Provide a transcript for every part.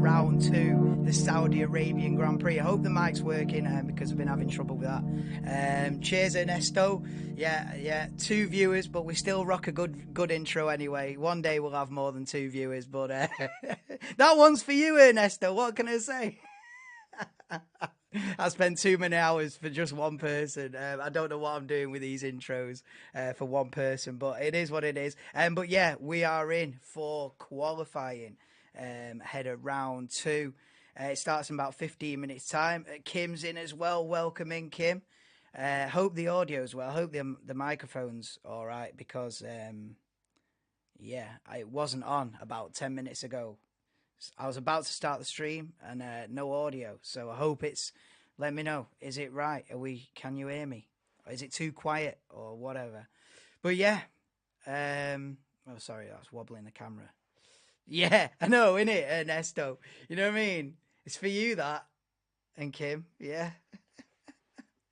round 2, the Saudi Arabian Grand Prix. I hope the mic's working because I've been having trouble with that. Cheers, Ernesto. Yeah, 2 viewers, but we still rock a good intro anyway. One day we'll have more than 2 viewers, but that one's for you, Ernesto. What can I say? I spent too many hours for just one person. I don't know what I'm doing with these intros for one person, but it is what it is. But yeah, we are in for qualifying ahead of round 2. It starts in about 15 minutes time. Kim's in as well. Welcome in, Kim. Hope the audio's well. Hope the microphone's all right because yeah, it wasn't on about 10 minutes ago. I was about to start the stream and no audio, so I hope it's. Let me know. Is it right? Can you hear me? Or is it too quiet or whatever? But yeah. Oh, sorry, that's wobbling the camera. Yeah, I know, innit, Ernesto? You know what I mean? It's for you, that. And Kim, yeah.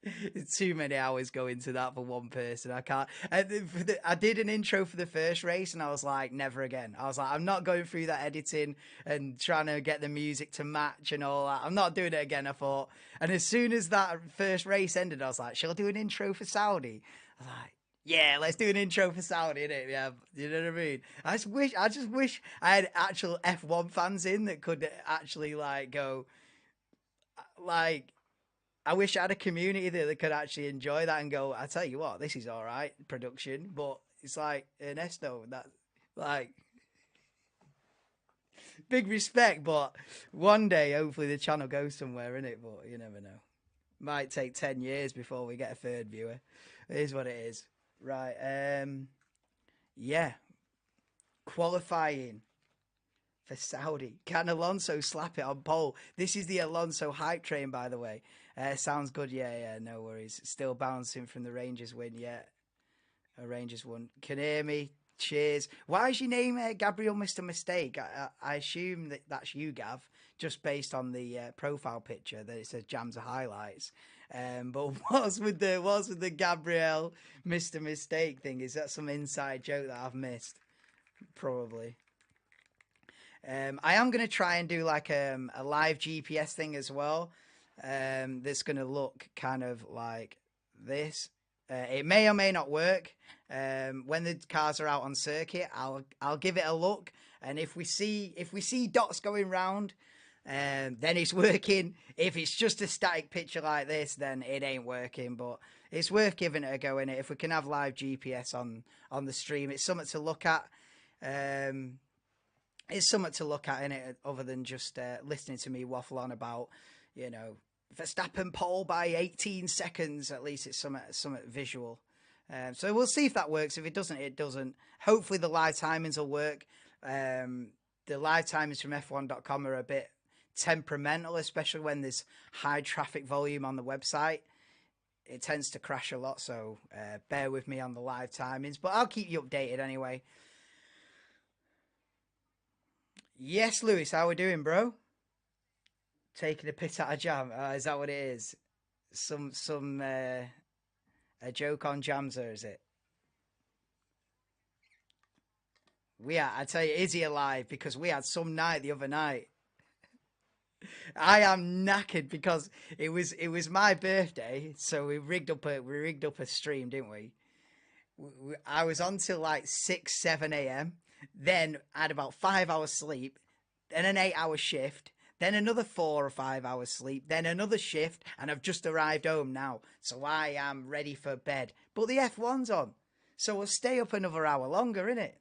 It's too many hours going to that for one person. I can't. I did an intro for the first race, and I was like, never again. I was like, I'm not going through that editing and trying to get the music to match and all that. I'm not doing it again, I thought. And as soon as that first race ended, I was like, shall I do an intro for Saudi? I was like, yeah, let's do an intro for Saudi, innit? Yeah, you know what I mean? I just wish I had actual F1 fans in that could actually like go, like. I wish I had a community that could actually enjoy that and go, I tell you what, this is all right, production. But it's like, Ernesto, that, like, big respect. But one day, hopefully, the channel goes somewhere, innit? But you never know. Might take 10 years before we get a third viewer. It is what it is. Right. Yeah. Qualifying for Saudi. Can Alonso slap it on pole? This is the Alonso hype train, by the way. Sounds good. Yeah, no worries. Still bouncing from the Rangers win. Yeah, a Rangers won. Can hear me. Cheers. Why is your name Gabriel Mr. Mistake? I assume that that's you, Gav, just based on the profile picture that it says Jams of Highlights. But what's with the Gabriel Mr. Mistake thing? Is that some inside joke that I've missed? Probably. I am going to try and do like a live GPS thing as well. That's going to look kind of like this. It may or may not work. When the cars are out on circuit, I'll give it a look, and if we see dots going round, then it's working. If it's just a static picture like this, then it ain't working. But it's worth giving it a go, innit? If we can have live GPS on the stream, it's something to look at. It's something to look at in it, other than just listening to me waffle on about, you know, Verstappen pole by 18 seconds. At least it's something visual. So we'll see if that works. If it doesn't, it doesn't. Hopefully the live timings will work. The live timings from F1.com are a bit temperamental, especially when there's high traffic volume on the website. It tends to crash a lot, so bear with me on the live timings. But I'll keep you updated anyway. Yes, Lewis, how we doing, bro? Taking a piss out of jam. Is that what it is? Some a joke on Jamza, is it? I tell you, is he alive? Because we had some night the other night. I am knackered because it was my birthday, so we rigged up a stream, didn't we? I was on till like 6-7 a.m. Then I had about 5 hours sleep, then an 8-hour shift, then another 4 or 5 hours sleep, then another shift, and I've just arrived home now, so I am ready for bed. But the F1's on, so we'll stay up another hour longer, innit?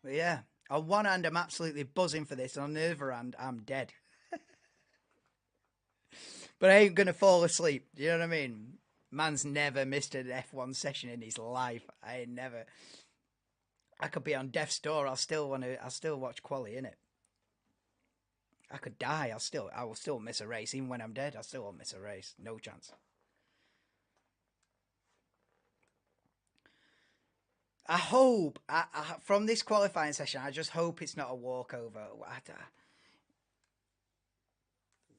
But yeah, on one hand I'm absolutely buzzing for this, and on the other hand I'm dead. But I ain't gonna fall asleep, do you know what I mean? Man's never missed an F1 session in his life. I ain't never. I could be on death's door. I'll still watch quali, innit? I could die. I will still miss a race. Even when I'm dead, I still won't miss a race. No chance. I hope, from this qualifying session, I just hope it's not a walkover.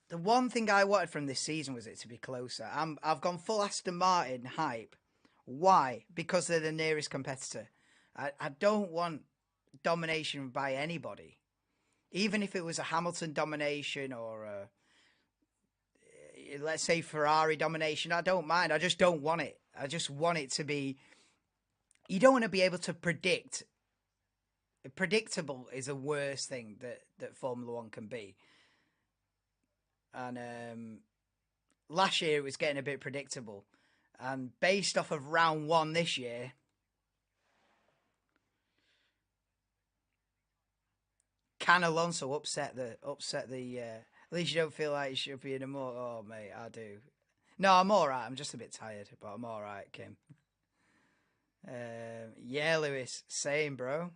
The one thing I wanted from this season was it to be closer. I've gone full Aston Martin hype. Why? Because they're the nearest competitor. I don't want domination by anybody, even if it was a Hamilton domination or let's say Ferrari domination. I don't mind. I just don't want it. I just want it to be. You don't want to be able to predict. Predictable is the worst thing that Formula One can be. And last year it was getting a bit predictable. And based off of round one this year, can Alonso upset the? At least you don't feel like you should be in a more. Oh mate, I do. No, I'm all right. I'm just a bit tired, but I'm all right, Kim. Yeah, Lewis, same, bro.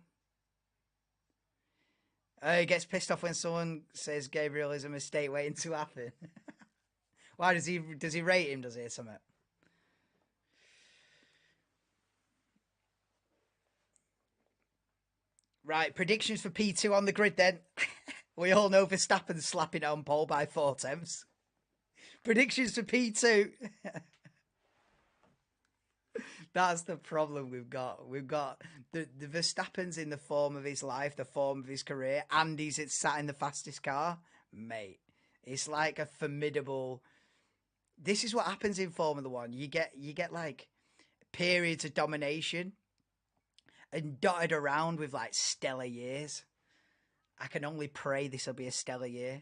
He gets pissed off when someone says Gabriel is a mistake waiting to happen. Why does he rate him? Does he or something? Right, predictions for P2 on the grid then. We all know Verstappen slapping on pole by 4 tenths. Predictions for P2. That's the problem we've got. We've got the Verstappen's in the form of his life, the form of his career, and he's sat in the fastest car. Mate, it's like a formidable. This is what happens in Formula One. You get like periods of domination and dotted around with like stellar years. I can only pray this will be a stellar year.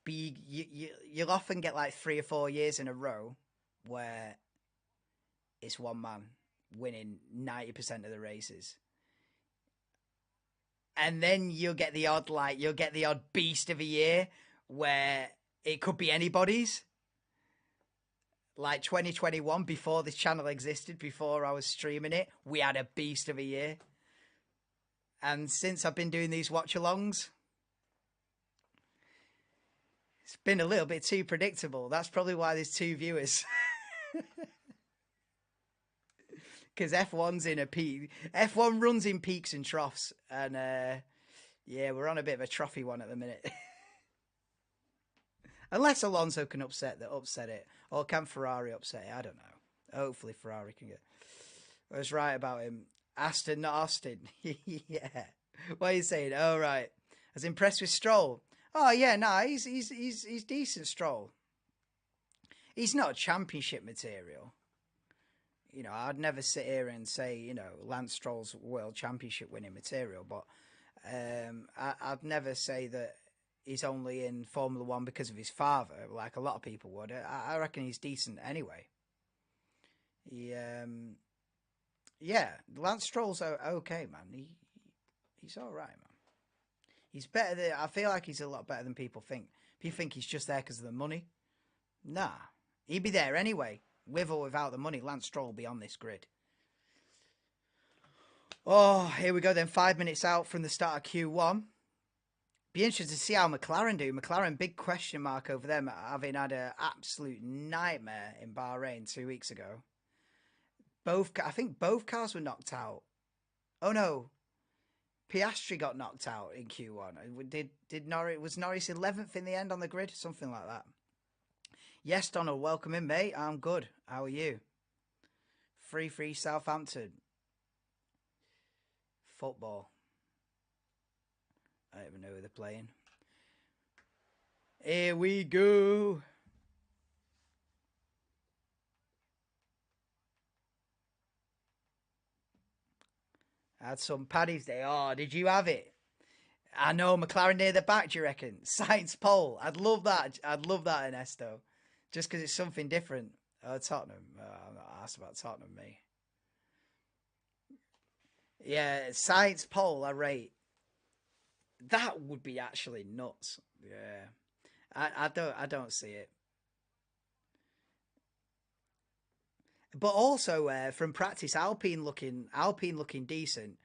But you'll often get like 3 or 4 years in a row where it's one man winning 90% of the races. And then you'll get the odd beast of a year where it could be anybody's. Like 2021, before this channel existed, before I was streaming it, we had a beast of a year. And since I've been doing these watch-alongs, it's been a little bit too predictable. That's probably why there's 2 viewers. Because F1's in a peak. F1 runs in peaks and troughs. And, yeah, we're on a bit of a trophy one at the minute. Unless Alonso can upset it. Or can Ferrari upset it? I don't know. Hopefully Ferrari can get... I was right about him. Aston, not Austin. Yeah. What are you saying? Oh, right. I was impressed with Stroll. Oh, yeah, no, he's decent, Stroll. He's not championship material. You know, I'd never sit here and say, you know, Lance Stroll's world championship winning material, but I'd never say that he's only in Formula One because of his father, like a lot of people would. I reckon he's decent anyway. Yeah, Lance Stroll's okay, man. He's all right, man. He's better than, I feel like he's a lot better than people think. People think he's just there because of the money. Nah, he'd be there anyway. With or without the money, Lance Stroll will be on this grid. Oh, here we go then. 5 minutes out from the start of Q1. Be interested to see how McLaren do. McLaren, big question mark over them, having had an absolute nightmare in Bahrain 2 weeks ago. I think both cars were knocked out. Oh no, Piastri got knocked out in Q1. Did Norris, was Norris 11th in the end on the grid? Something like that. Yes, Donald, welcome in, mate. I'm good. How are you? 3-3 Southampton. Football. I don't even know who they're playing. Here we go. Had some Paddy's Day. Oh, did you have it? I know, McLaren near the back, do you reckon? Science pole. I'd love that. I'd love that, Ernesto. Just because it's something different. Tottenham. I'm not asked about Tottenham, me. Yeah, science pole, I rate. That would be actually nuts. Yeah. I don't see it. But also from practice, Alpine looking decent.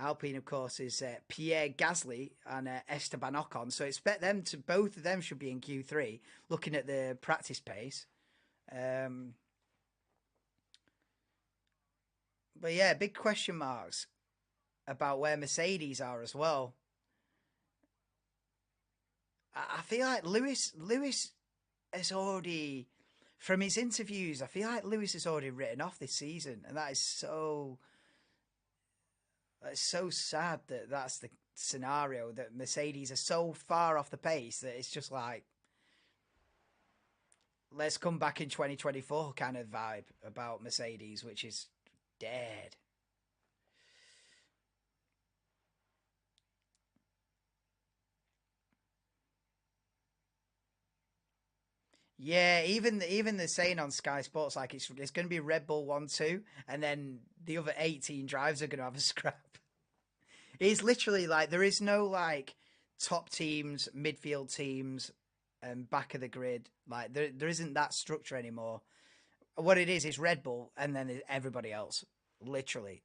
Alpine, of course, is Pierre Gasly and Esteban Ocon. So expect both of them should be in Q3, looking at the practice pace. But yeah, big question marks about where Mercedes are as well. I feel like Lewis has already, from his interviews, I feel like Lewis has already written off this season, and that is so. It's so sad that that's the scenario, that Mercedes are so far off the pace that it's just like, let's come back in 2024 kind of vibe about Mercedes, which is dead. Yeah, even the saying on Sky Sports, like it's going to be Red Bull 1-2, and then the other 18 drives are going to have a scrap. It's literally like there is no like top teams, midfield teams, and back of the grid. Like there isn't that structure anymore. What it is Red Bull, and then everybody else. Literally,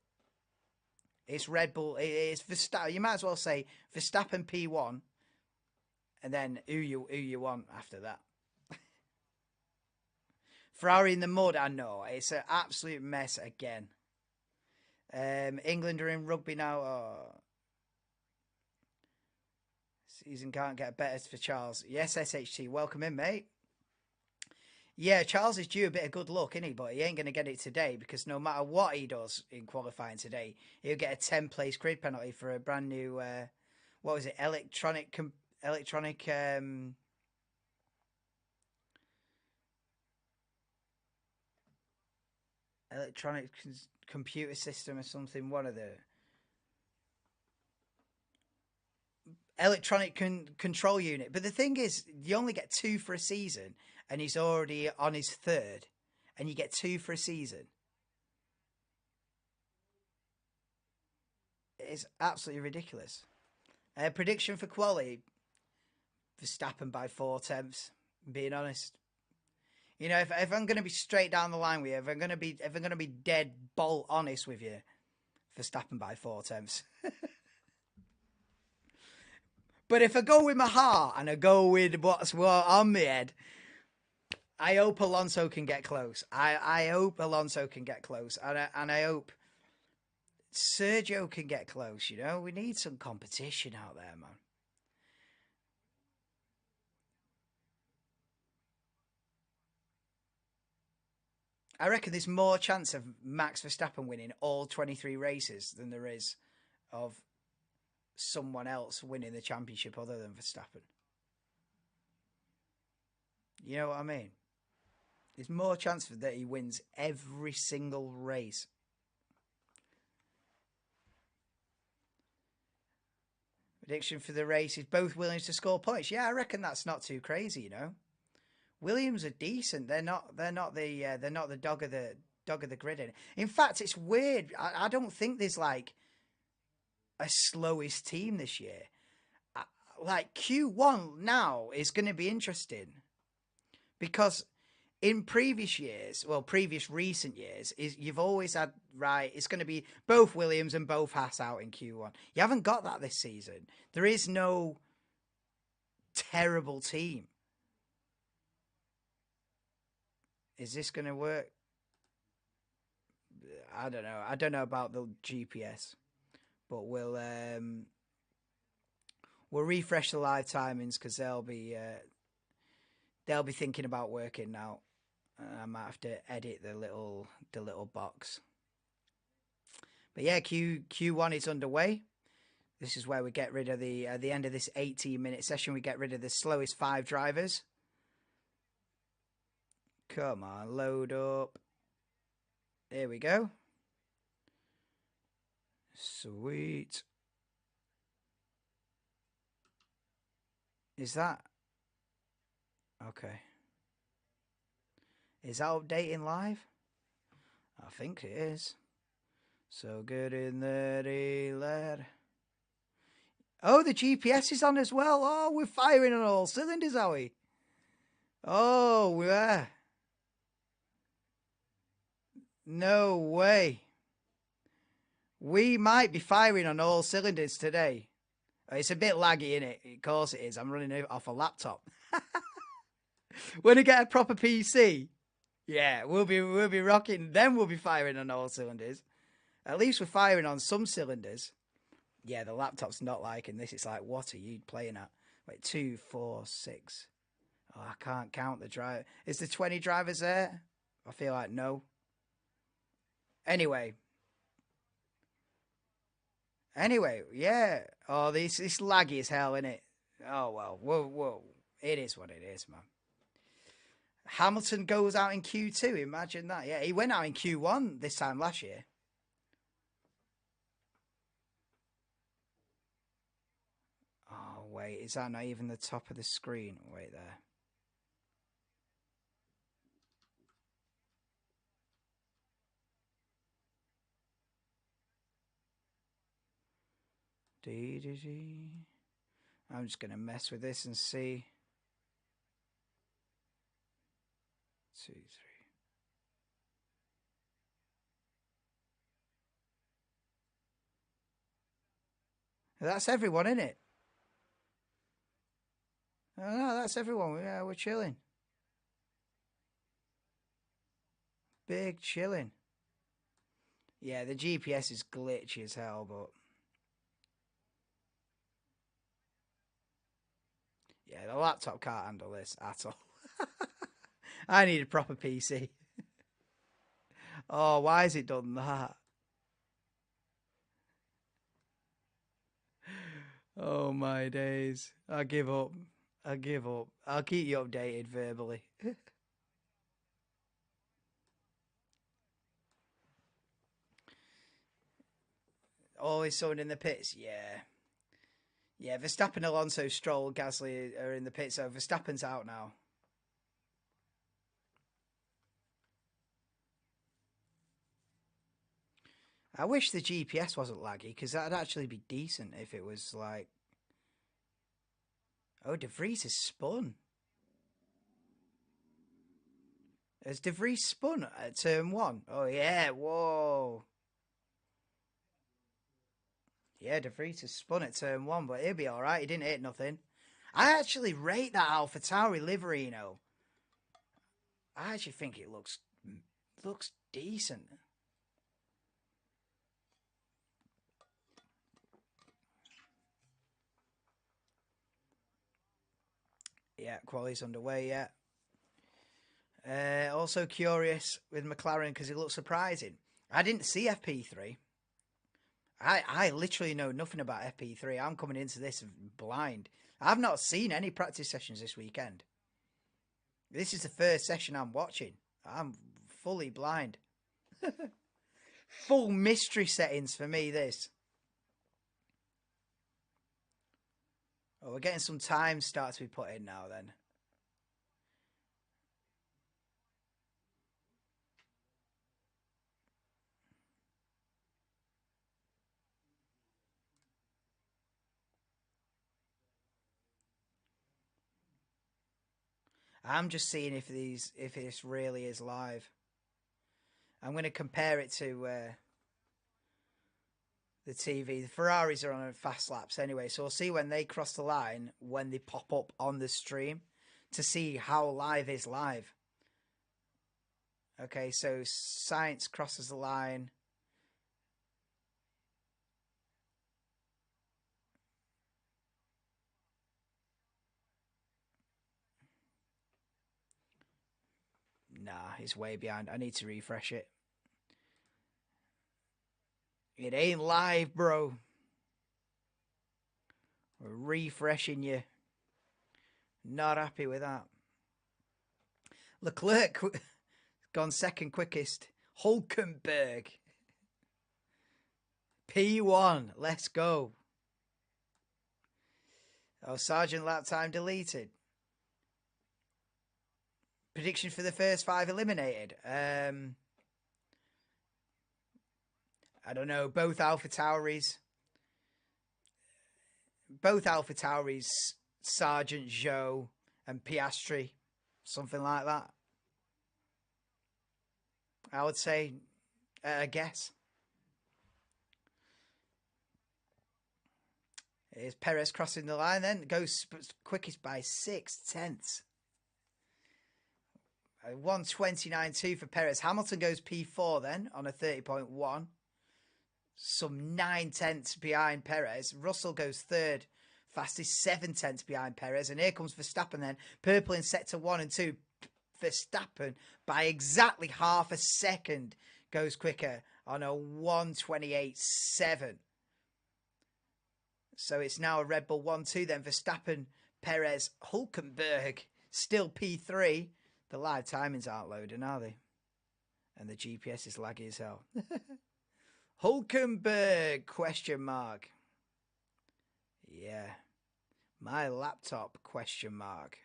it's Red Bull. It's Verstappen. You might as well say Verstappen P1, and then who you want after that. Ferrari in the mud. I know it's an absolute mess again. England are in rugby now. Oh, season can't get better for Charles. Yes, SHT. Welcome in, mate. Yeah, Charles is due a bit of good luck, isn't he? But he ain't going to get it today because no matter what he does in qualifying today, he'll get a 10-place grid penalty for a brand new, what was it, electronic, electronic computer system or something. One of the electronic control unit. But the thing is, you only get two for a season, and he's already on his third, and you get two for a season. It's absolutely ridiculous. Prediction for quali: Verstappen by 4 tenths. Being honest, you know, if I'm going to be straight down the line with you, if I'm going to be dead bolt honest with you, Verstappen by 4 tenths. But if I go with my heart and I go with what's what on my head, I hope Alonso can get close. I hope Alonso can get close, and I hope Sergio can get close. You know, we need some competition out there, man. I reckon there's more chance of Max Verstappen winning all 23 races than there is of someone else winning the championship other than Verstappen. You know what I mean? There's more chance that he wins every single race. Prediction for the race is both Williams to score points. Yeah, I reckon that's not too crazy. You know, Williams are decent. They're not. They're not the dog of the grid. In fact, it's weird. I don't think there's like a slowest team this year. Like Q1 now is going to be interesting because in previous years, well, previous recent years, is you've always had right. It's going to be both Williams and both Haas out in Q1. You haven't got that this season. There is no terrible team. Is this going to work? I don't know. I don't know about the GPS, but we'll refresh the live timings because they'll be thinking about working now. I might have to edit the little box. But yeah, Q1 is underway. This is where we get rid of the at the end of this 18-minute session. We get rid of the slowest 5 drivers. Come on, load up. There we go. Sweet. Is that okay? Is that updating live? I think it is. So good in the lad. Oh, the GPS is on as well. Oh, we're firing on all cylinders, are we? Oh, we are. No way. We might be firing on all cylinders today. It's a bit laggy, isn't it? Of course it is. I'm running it off a laptop. When I get a proper PC, yeah, we'll be rocking. Then we'll be firing on all cylinders. At least we're firing on some cylinders. Yeah, the laptop's not liking this. It's like, what are you playing at? Wait, 2, 4, 6. Oh, I can't count the drive. Is there 20 drivers there? I feel like no. Anyway, Anyway, yeah. Oh, this laggy as hell, isn't it? Oh well, whoa, whoa. It is what it is, man. Hamilton goes out in Q2. Imagine that. Yeah, he went out in Q1 this time last year. Oh wait, is that not even the top of the screen? Wait there. I'm just gonna mess with this and see. 2, 3. That's everyone, isn't it? Oh, no, that's everyone. Yeah, we're chilling. Big chilling. Yeah, the GPS is glitchy as hell, but yeah, the laptop can't handle this at all. I need a proper PC. Oh, why has it done that? Oh my days. I give up. I give up. I'll keep you updated verbally. Always someone in the pits. Yeah. Yeah, Verstappen, Alonso, Stroll, Gasly are in the pits, so Verstappen's out now. I wish the GPS wasn't laggy because that'd actually be decent if it was like. Oh, De Vries has spun. Has De Vries spun at turn 1? Oh, yeah. Whoa. Yeah, De Vries has spun at turn 1, but he'll be all right. He didn't hit nothing. I actually rate that AlphaTauri livery, you know. I actually think it looks decent. Yeah, quality's underway, yeah. Also curious with McLaren because it looks surprising. I didn't see FP3. I literally know nothing about FP3. I'm coming into this blind. I've not seen any practice sessions this weekend. This is the first session I'm watching. I'm fully blind. Full mystery settings for me, this. Oh, we're getting some time start to be put in now then. I'm just seeing if this really is live. I'm going to compare it to the TV. The Ferraris are on fast laps anyway, so we'll see when they cross the line when they pop up on the stream to see how live is live. Okay, so Science crosses the line. Nah, it's way behind. I need to refresh it. It ain't live, bro. We're refreshing you. Not happy with that. Leclerc gone second quickest. Hulkenberg. P1. Let's go. Oh, Sergeant lap time deleted. Prediction for the first 5 eliminated. I don't know. Both AlphaTauris. Sergeant Joe and Piastri. Something like that. I would say, I guess. Is Perez crossing the line then? Goes quickest by 6/10. 1:29.2 for Perez. Hamilton goes P4 then on a 30.1. Some 9/10 behind Perez. Russell goes third. Fastest 7/10 behind Perez. And here comes Verstappen then. Purple in sector 1 and 2. Verstappen by exactly half a second goes quicker on a 1:28.7. So it's now a Red Bull 1-2 then. Verstappen, Perez, Hulkenberg, still P3. The live timings aren't loading, are they? And the GPS is laggy as hell. Hulkenberg, question mark. Yeah. My laptop, question mark.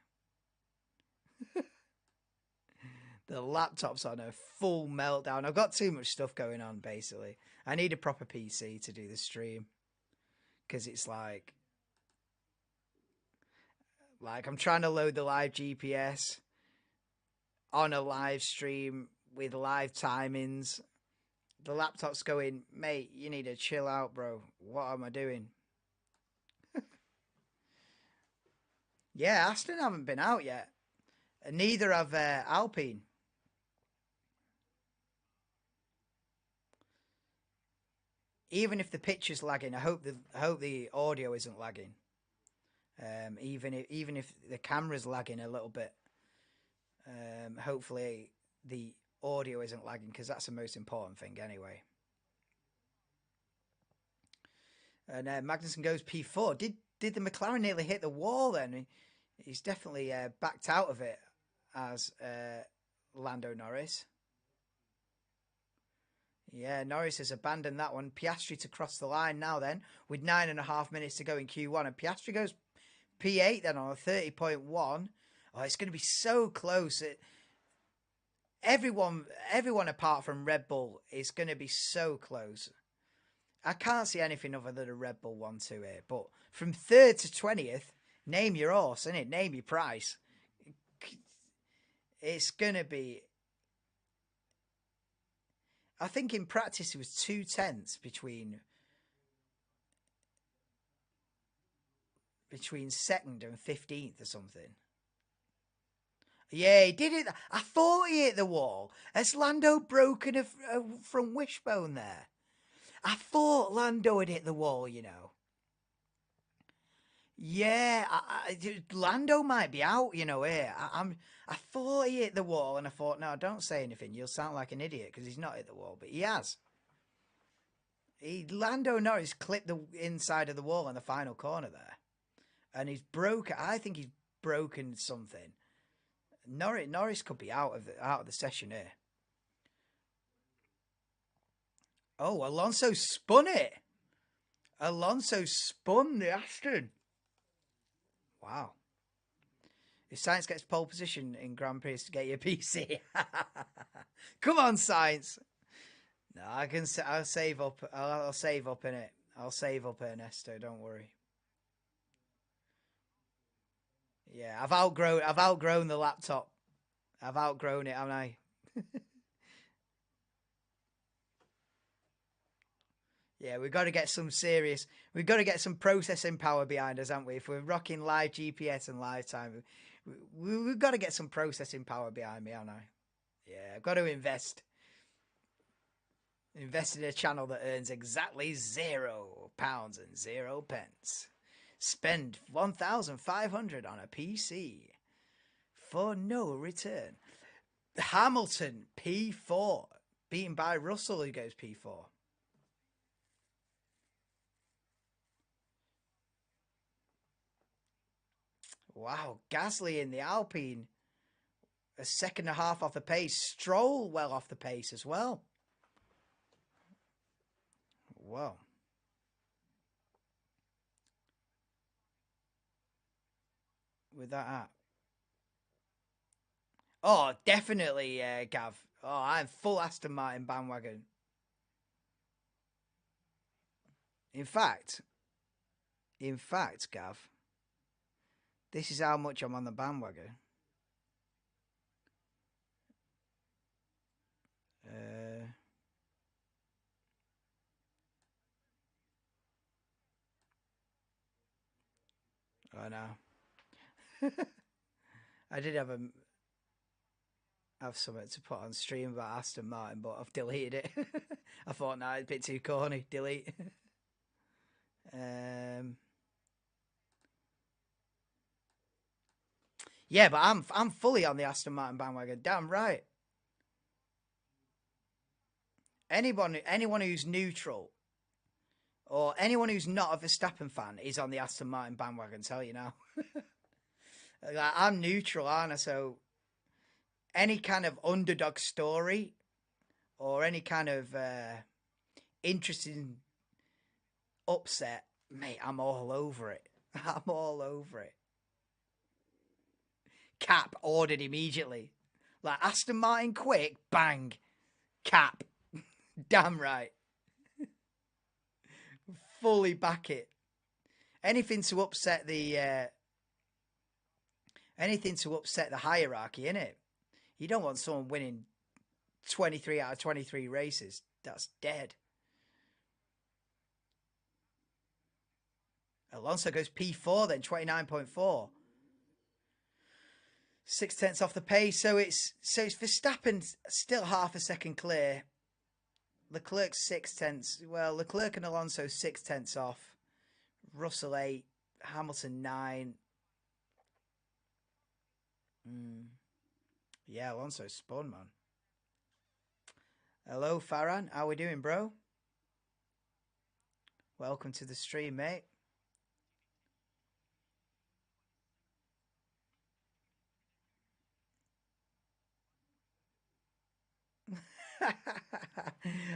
The laptop's on a full meltdown. I've got too much stuff going on, basically. I need a proper PC to do the stream. Because it's like I'm trying to load the live GPS on a live stream with live timings. The laptop's going, mate, you need to chill out, bro. What am I doing? Yeah, Aston haven't been out yet. Neither have Alpine. Even if the picture's lagging, I hope the audio isn't lagging. Even if the camera's lagging a little bit, hopefully the audio isn't lagging, because that's the most important thing anyway. And Magnussen goes P4. Did the McLaren nearly hit the wall then? He's definitely backed out of it as Lando Norris. Yeah, Norris has abandoned that one. Piastri to cross the line now then, with 9.5 minutes to go in Q1. And Piastri goes P8 then on a 30.1. Oh, it's going to be so close. Everyone apart from Red Bull is going to be so close. I can't see anything other than a Red Bull 1-2 here. But from 3rd to 20th, name your horse, innit? Name your price. It's going to be... I think in practice it was 2/10 between 2nd and 15th or something. Yeah, he did it. I thought he hit the wall. Has Lando broken a front wishbone there? I thought Lando had hit the wall, you know. Yeah, Lando might be out, you know, here. I thought he hit the wall, and I thought, no, don't say anything. You'll sound like an idiot, because he's not hit the wall, but he has. Lando Norris clipped the inside of the wall in the final corner there. And he's broken. I think he's broken something. Norris could be out of the session here. Oh, Alonso spun it. Alonso spun the Aston. Wow. If Sainz gets pole position in Grand Prix to get your PC. Come on, Sainz. No, I'll save up. I'll save up in it. I'll save up Ernesto. Don't worry. Yeah, I've outgrown the laptop. I've outgrown it, haven't I? Yeah, we've got to get some processing power behind us, haven't we? If we're rocking live GPS and live time, we've got to get some processing power behind me, haven't I? Yeah, I've got to invest in a channel that earns exactly £0 and 0 pence. Spend 1,500 on a PC for no return. Hamilton P4, beaten by Russell, who goes P4. Wow, Gasly in the Alpine, a second and a half off the pace. Stroll well off the pace as well. Whoa. With that app. Oh, definitely, Gav. Oh, I'm full Aston Martin bandwagon. In fact, Gav, this is how much I'm on the bandwagon. Oh no. I did have something to put on stream about Aston Martin, but I've deleted it. I thought, nah, it's a bit too corny. Delete. Yeah, but I'm fully on the Aston Martin bandwagon. Damn right. Anyone who's neutral or anyone who's not a Verstappen fan is on the Aston Martin bandwagon. Tell you now, like, I'm neutral, aren't I? So any kind of underdog story or any kind of interesting upset, mate, I'm all over it. I'm all over it. Cap ordered immediately. Like Aston Martin quick, bang, Cap. Damn right. Fully back it. Anything to upset the hierarchy, innit? You don't want someone winning 23 out of 23 races. That's dead. Alonso goes P4 then, 29.4. 0.6 off the pace. So it's Verstappen still half a second clear. Leclerc 0.6. Well, Leclerc and Alonso 0.6 off. Russell 8. Hamilton 9. Yeah, Alonso spun, man. Hello, Farhan. How we doing, bro? Welcome to the stream, mate.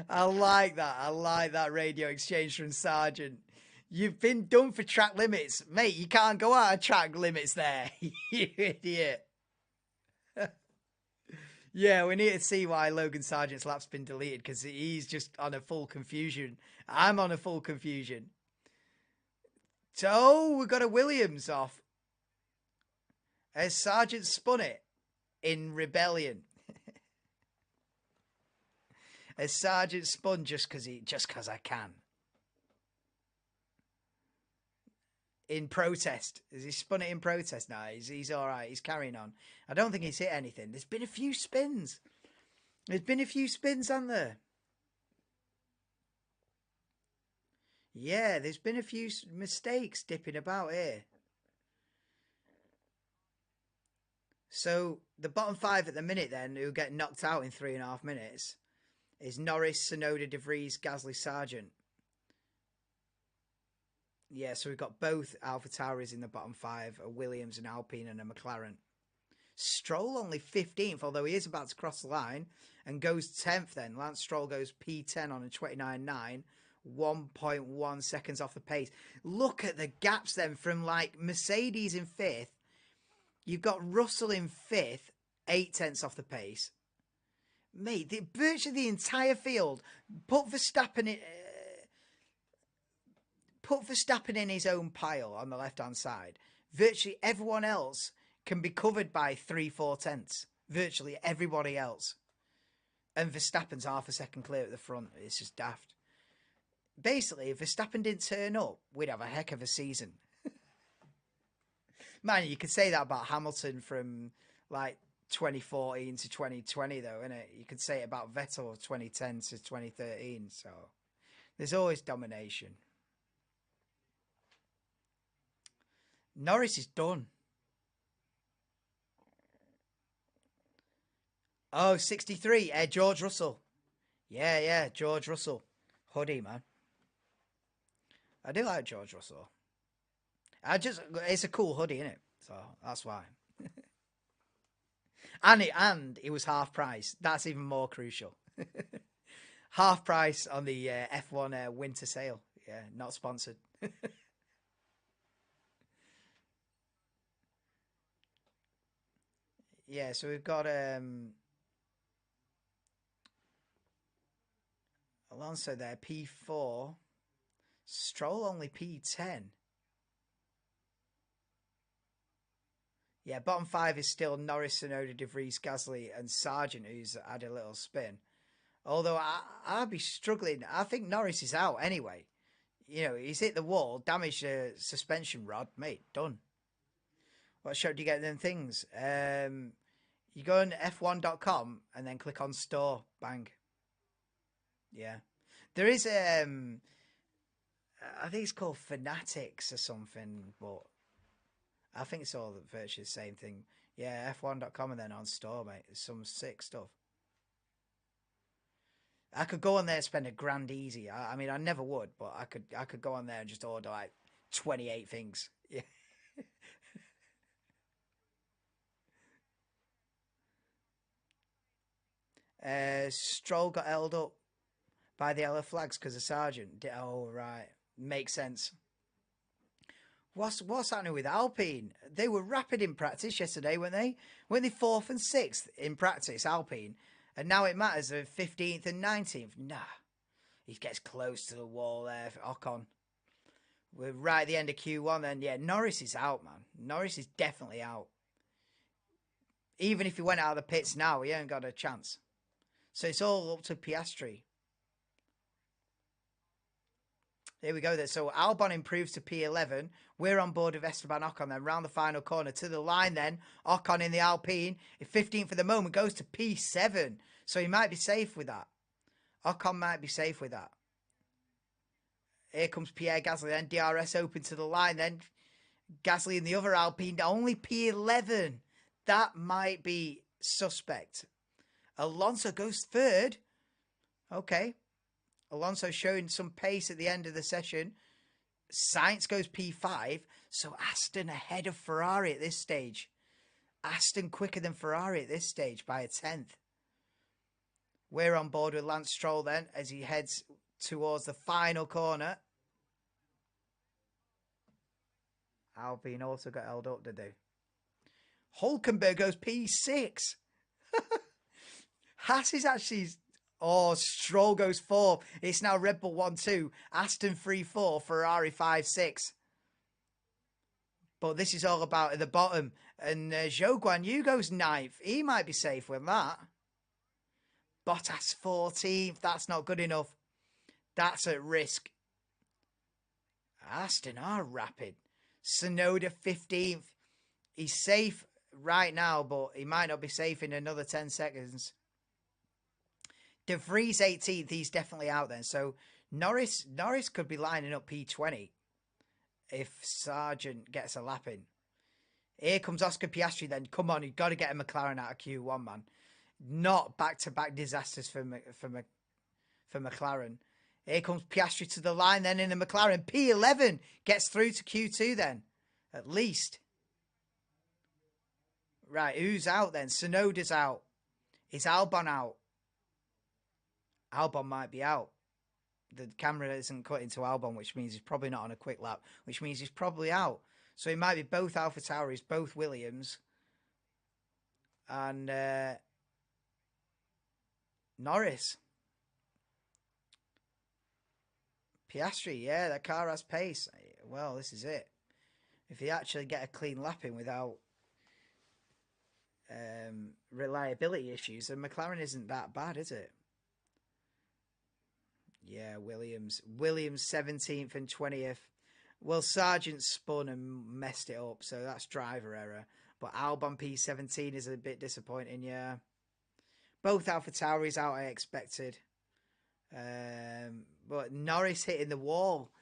I like that. I like that radio exchange from Sargent. You've been done for track limits. Mate, you can't go out of track limits there. You idiot. Yeah, we need to see why Logan Sargent's lap's been deleted because he's just on a full confusion. I'm on a full confusion. So, we got a Williams off. As Sargent spun it in rebellion. As Sargent spun just because I can. In protest. Has he spun it in protest? No, he's all right. He's carrying on. I don't think he's hit anything. There's been a few spins. There's been a few spins, hasn't there? Yeah, there's been a few mistakes dipping about here. So the bottom 5 at the minute then, who get knocked out in 3.5 minutes, is Norris, Tsunoda, De Vries, Gasly, Sargent. Yeah, so we've got both AlphaTauris in the bottom 5, a Williams, an Alpine, and a McLaren. Stroll only 15th, although he is about to cross the line, and goes 10th then. Lance Stroll goes P10 on a 29.9, 1.1 seconds off the pace. Look at the gaps then from like Mercedes in 5th. You've got Russell in 5th, 0.8 off the pace. Mate, virtually the entire field, put Verstappen in his own pile on the left-hand side. Virtually everyone else can be covered by 3-4 tenths. Virtually everybody else. And Verstappen's half a second clear at the front. It's just daft. Basically, if Verstappen didn't turn up, we'd have a heck of a season. Man, you could say that about Hamilton from like 2014 to 2020, though, innit? You could say it about Vettel 2010 to 2013. So there's always domination. Norris is done. Oh, 63. George Russell. Yeah, George Russell. Hoodie, man. I do like George Russell. It's a cool hoodie, isn't it? So that's why. and it was half price. That's even more crucial. Half price on the F1 winter sale. Yeah, not sponsored. Yeah, so we've got Alonso there, P4. Stroll only P10. Yeah, bottom 5 is still Norris, Tsunoda, De Vries, Gasly, and Sargent, who's had a little spin. Although I'd be struggling. I think Norris is out anyway. You know, he's hit the wall, damaged the suspension rod, mate, done. What show do you get them things? You go on f1.com and then click on store. Bang. Yeah. There is, I think it's called Fanatics or something, but I think it's all virtually the same thing. Yeah, f1.com and then on store, mate. There's some sick stuff. I could go on there and spend £1,000 easy. I mean, I never would, but I could go on there and just order like 28 things. Yeah. Stroll got held up by the yellow flags because the sergeant. Oh right, makes sense. What's happening with Alpine? They were rapid in practice yesterday, weren't they? Weren't they fourth and sixth in practice, Alpine? And now it matters of 15th and 19th. Nah, he gets close to the wall there for Ocon. We're right at the end of Q1 then. Yeah, Norris is out, man. Norris is definitely out. Even if he went out of the pits now, he ain't got a chance. So it's all up to Piastri. Here we go then. So Albon improves to P11. We're on board with Esteban Ocon then. Round the final corner to the line then. Ocon in the Alpine. 15th for the moment goes to P7. So he might be safe with that. Ocon might be safe with that. Here comes Pierre Gasly then. DRS open to the line then. Gasly in the other Alpine. Only P11. That might be suspect. Alonso goes third. Okay. Alonso showing some pace at the end of the session. Sainz goes P5. So Aston ahead of Ferrari at this stage. Aston quicker than Ferrari at this stage by a tenth. We're on board with Lance Stroll then as he heads towards the final corner. Alpine also got held up, did they? Hulkenberg goes P6. Haas is actually... Oh, Stroll goes 4. It's now Red Bull 1-2. Aston 3-4. Ferrari 5-6. But this is all about at the bottom. And Zhou Guan Yu goes 9th. He might be safe with that. Bottas 14th. That's not good enough. That's at risk. Aston are rapid. Tsunoda 15th. He's safe right now, but he might not be safe in another 10 seconds. De Vries 18th, he's definitely out then. So Norris could be lining up P20 if Sargent gets a lap in. Here comes Oscar Piastri then. Come on, you've got to get a McLaren out of Q1, man. Not back-to-back disasters for McLaren. Here comes Piastri to the line then in the McLaren. P11 gets through to Q2 then, at least. Right, who's out then? Tsunoda's out. Is Albon out? Albon might be out. The camera isn't cut into Albon, which means he's probably not on a quick lap, which means he's probably out. So it might be both AlphaTauris, both Williams, and Norris. Piastri, yeah, that car has pace. Well, this is it. If they actually get a clean lap in without reliability issues, then McLaren isn't that bad, is it? Yeah, Williams 17th and 20th. Well, Sargent spun and messed it up, so that's driver error. But Albon P17 is a bit disappointing, yeah. Both AlphaTauris out, I expected. But Norris hitting the wall.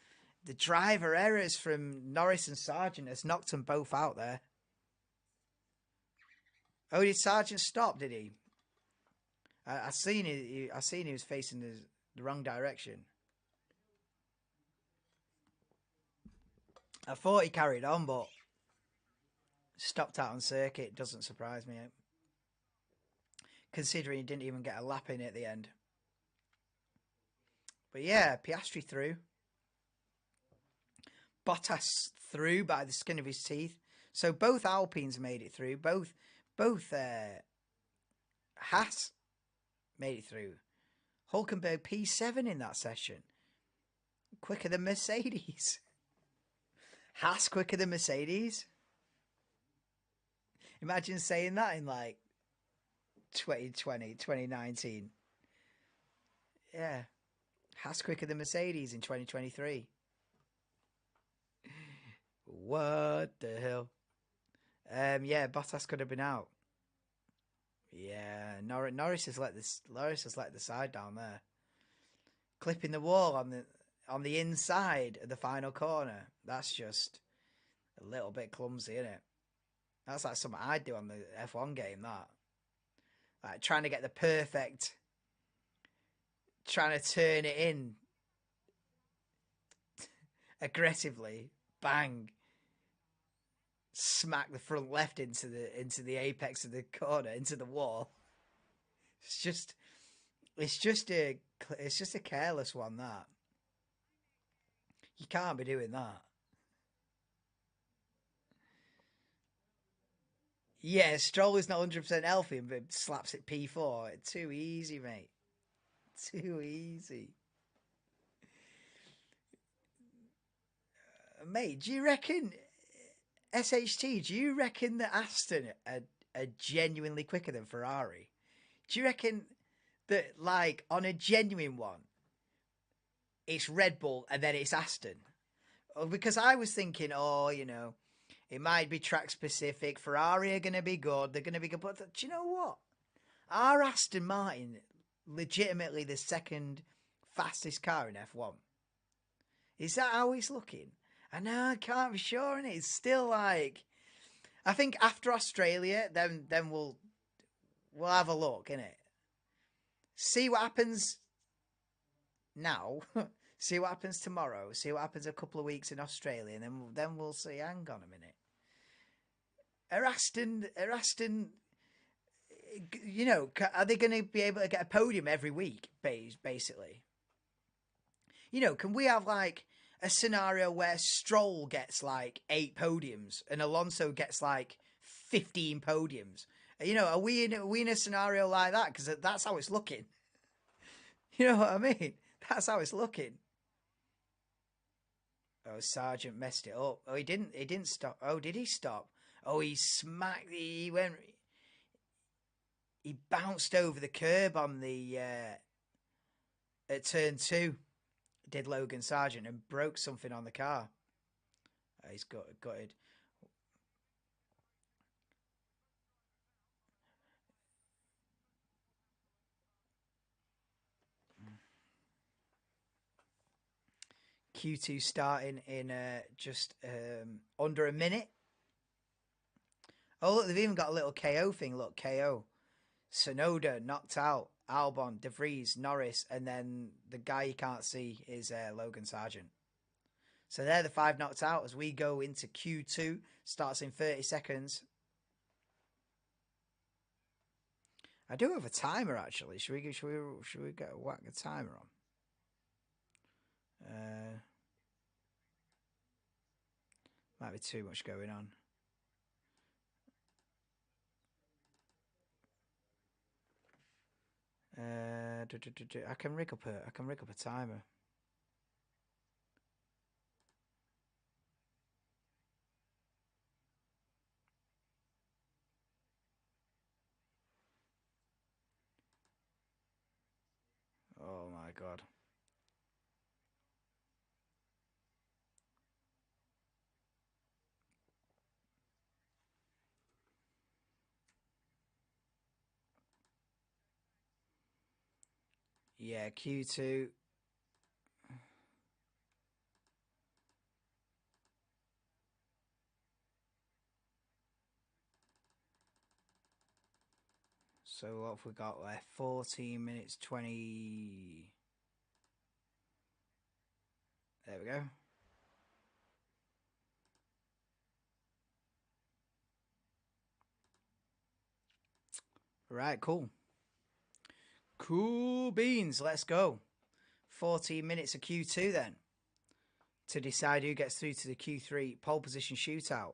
The driver errors from Norris and Sargent has knocked them both out there. Oh, did Sargent stop, did he? I seen he was facing the wrong direction. I thought he carried on, but stopped out on circuit. Doesn't surprise me, considering he didn't even get a lap in at the end. But yeah, Piastri through. Bottas through by the skin of his teeth. So both Alpines made it through. Both Haas made it through. Hulkenberg P7 in that session. Quicker than Mercedes. Haas quicker than Mercedes. Imagine saying that in like 2020, 2019. Yeah. Haas quicker than Mercedes in 2023. What the hell? Yeah, Bottas could have been out. Yeah, Norris has let the side down there, clipping the wall on the inside of the final corner. That's just a little bit clumsy, isn't it? That's like something I'd do on the F1 game. That, like, trying to get the perfect trying to turn it in aggressively. Bang. Smack the front left into the apex of the corner, into the wall. It's just it's just a it's just a careless one that. You can't be doing that. Yeah, Stroll is not 100% healthy, but slaps it P4. Too easy, mate. Too easy. Mate, do you reckon SHT? Do you reckon that Aston are genuinely quicker than Ferrari? Do you reckon that, like, on a genuine one, it's Red Bull and then it's Aston? Because I was thinking, it might be track specific. Ferrari are going to be good. They're going to be good. But do you know what? Are Aston Martin legitimately the second fastest car in F1? Is that how it's looking? I know, I can't be sure, and it's still like, I think after Australia, then we'll have a look, innit? See what happens now. See what happens tomorrow. See what happens a couple of weeks in Australia, and then we'll see. Hang on a minute. Are Aston, are they going to be able to get a podium every week, basically? Can we have like a scenario where Stroll gets like 8 podiums and Alonso gets like 15 podiums? Are we in a scenario like that? Because that's how it's looking. You know what I mean? That's how it's looking. Oh, Sargent messed it up. Oh, he didn't. He didn't stop. Oh, did he stop? Oh, he smacked. He went. He bounced over the curb on the at turn 2. Did Logan Sargent and broke something on the car. He's gutted. Q2 starting in just under a minute. Oh, look, they've even got a little KO thing. Look, KO. Sonoda knocked out. Albon, De Vries, Norris, and then the guy you can't see is Logan Sargent. So they're the 5 knocked out as we go into Q2. Starts in 30 seconds. I do have a timer actually. Should we get whack the timer on? Might be too much going on. I can rig up a timer. Oh my god. Yeah, Q2. So what have we got left? 14 minutes 20. There we go. Right, cool. Cool beans. Let's go. 14 minutes of Q2 then. To decide who gets through to the Q3 pole position shootout.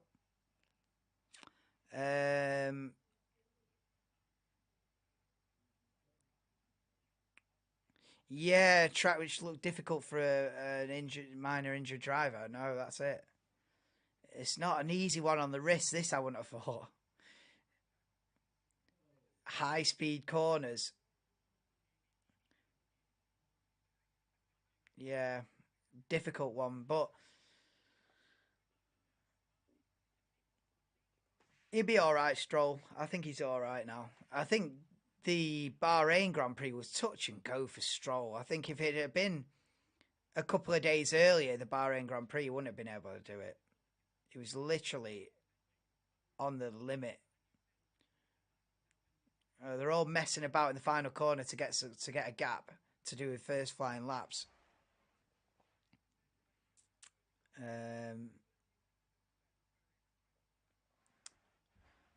Yeah, track which looked difficult for an minor injured driver. No, that's it. It's not an easy one on the wrist. This I wouldn't have thought. High speed corners. Yeah, difficult one, but he'll be all right. Stroll. I think he's all right now. I think the Bahrain Grand Prix was touch and go for Stroll. I think if it had been a couple of days earlier, the Bahrain Grand Prix, he wouldn't have been able to do it. It was literally on the limit. They're all messing about in the final corner to get a gap to do with first flying laps.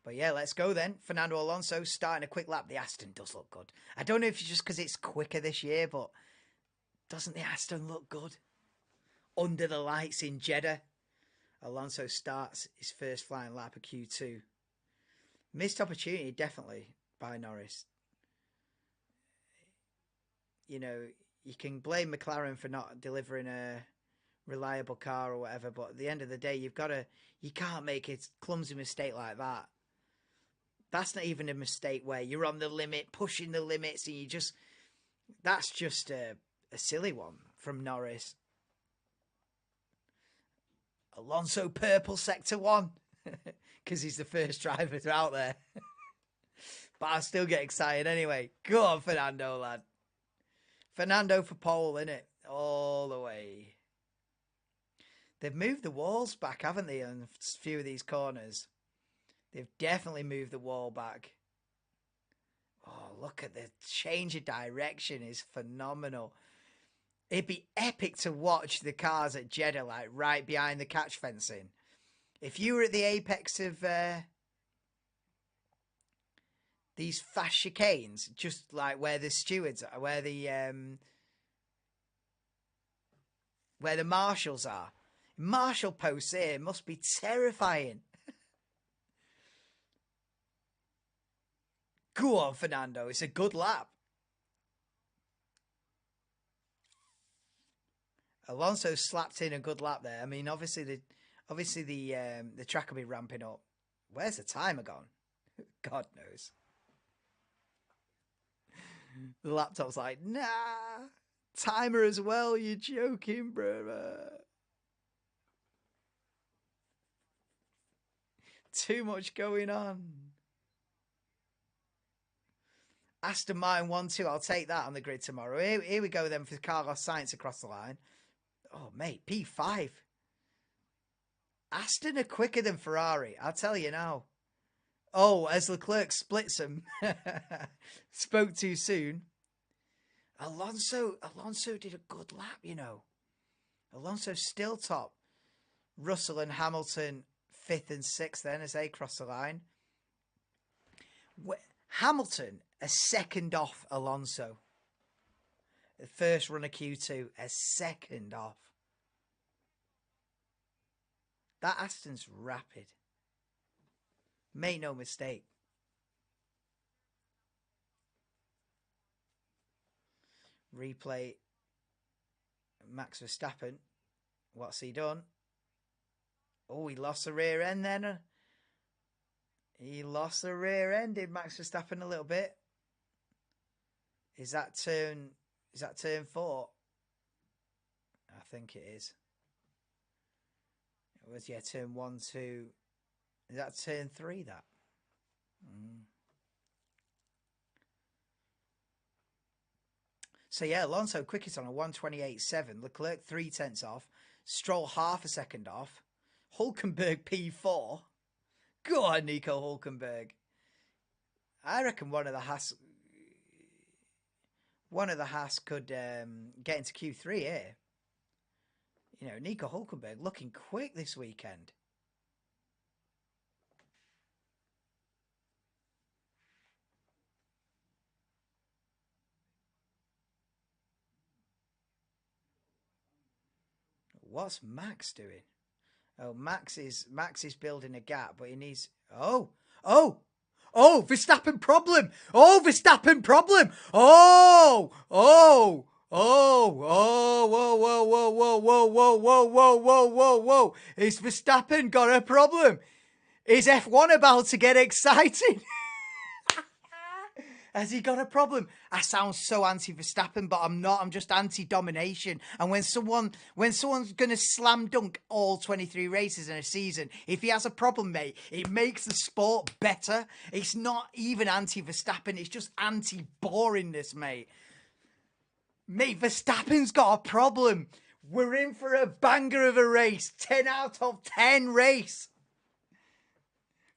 But yeah, let's go then. Fernando Alonso starting a quick lap. The Aston does look good. I don't know if it's just because it's quicker this year, but doesn't the Aston look good? Under the lights in Jeddah. Alonso starts his first flying lap of Q2. Missed opportunity, definitely, by Norris. You know, you can blame McLaren for not delivering a reliable car or whatever, but at the end of the day, you can't make a clumsy mistake like that. That's not even a mistake where you're on the limit, pushing the limits, and that's just a silly one from Norris. Alonso purple sector 1 because he's the first driver out there. But I'll still get excited anyway. Go on, Fernando, lad. Fernando for pole, innit? All the way. They've moved the walls back, haven't they, on a few of these corners? They've definitely moved the wall back. Oh, look at the change of direction is phenomenal. It'd be epic to watch the cars at Jeddah, like right behind the catch fencing. If you were at the apex of these fast chicanes, just like where the stewards are, where the marshals are, marshal posts here must be terrifying. Go on, Fernando. It's a good lap. Alonso slapped in a good lap there. I mean, obviously the track will be ramping up. Where's the timer gone? God knows. The laptop's like, nah, timer as well. You're joking, brother. Too much going on. Aston Martin 1-2. I'll take that on the grid tomorrow. Here we go then for Carlos Sainz across the line. Oh, mate, P5. Aston are quicker than Ferrari. I'll tell you now. Oh, as Leclerc splits them. Spoke too soon. Alonso did a good lap, you know. Alonso's still top. Russell and Hamilton 5th and 6th then as they cross the line. Hamilton a second off Alonso. The first run of Q2 a second off. That Aston's rapid. Make no mistake. Replay Max Verstappen. What's he done? Oh, he lost the rear end then. He lost the rear end, did Max Verstappen a little bit. Is that turn 4? I think it is. It was, yeah, turn 1, 2. Is that turn 3, that? So, yeah, Alonso quickest on a 1:28.7. Leclerc 0.3 off. Stroll half a second off. Hulkenberg P4. Go on, Nico Hulkenberg. I reckon one of the Haas could get into Q3 here. You know, Nico Hulkenberg looking quick this weekend. What's Max doing? Oh, Max is building a gap, but he needs... Oh, Verstappen problem. Oh, Verstappen problem. Oh, whoa, whoa. Is Verstappen got a problem? Is F1 about to get excited? Has he got a problem? I sound so anti-Verstappen, but I'm not. I'm just anti-domination. And when someone's going to slam dunk all 23 races in a season, if he has a problem, mate, it makes the sport better. It's not even anti-Verstappen. It's just anti-boringness, mate. Mate, Verstappen's got a problem. We're in for a banger of a race. 10 out of 10 race.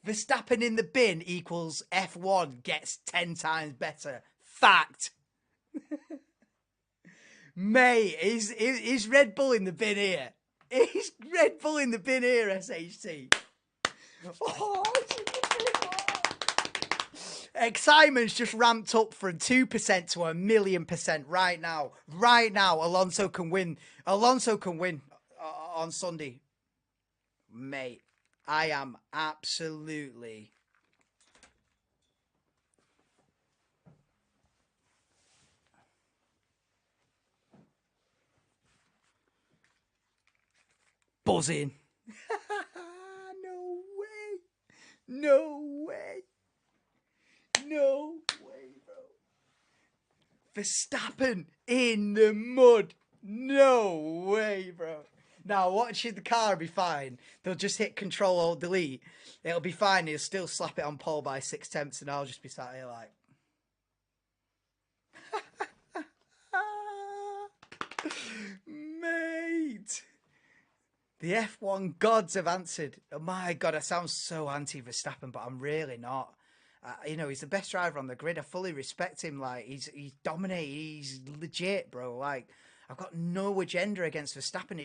Verstappen in the bin equals F1 gets 10 times better. Fact. Mate, is Red Bull in the bin here? Is Red Bull in the bin here, SHT? Oh, excitement's just ramped up from 2% to 1,000,000% right now. Right now, Alonso can win. Alonso can win on Sunday. Mate, I am absolutely... buzzing. No way. No way. No way, bro. Verstappen in the mud. No way, bro. Now, watching the car be fine. They'll just hit Control Alt Delete. It'll be fine. He'll still slap it on pole by 6/10, and I'll just be sat here like... Mate. The F1 gods have answered. Oh my God, I sound so anti-Verstappen, but I'm really not. You know, he's the best driver on the grid. I fully respect him. Like, he's dominated. He's legit, bro. Like, I've got no agenda against Verstappen.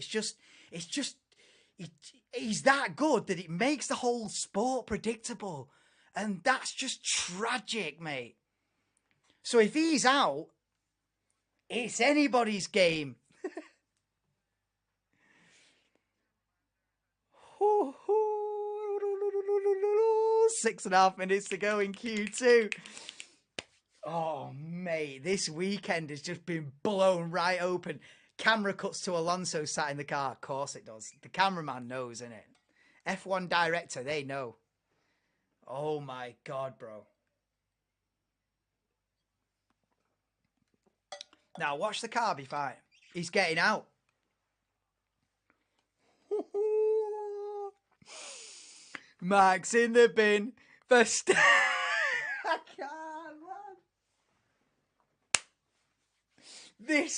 He's that good that it makes the whole sport predictable. And that's just tragic, mate. So if he's out, it's anybody's game. 6.5 minutes to go in Q2. Oh, mate, this weekend has just been blown right open. Camera cuts to Alonso sat in the car. Of course it does. The cameraman knows, innit? F1 director, they know. Oh, my God, bro. Now, watch the car be fine. He's getting out. Max in the bin. First. I can't, man.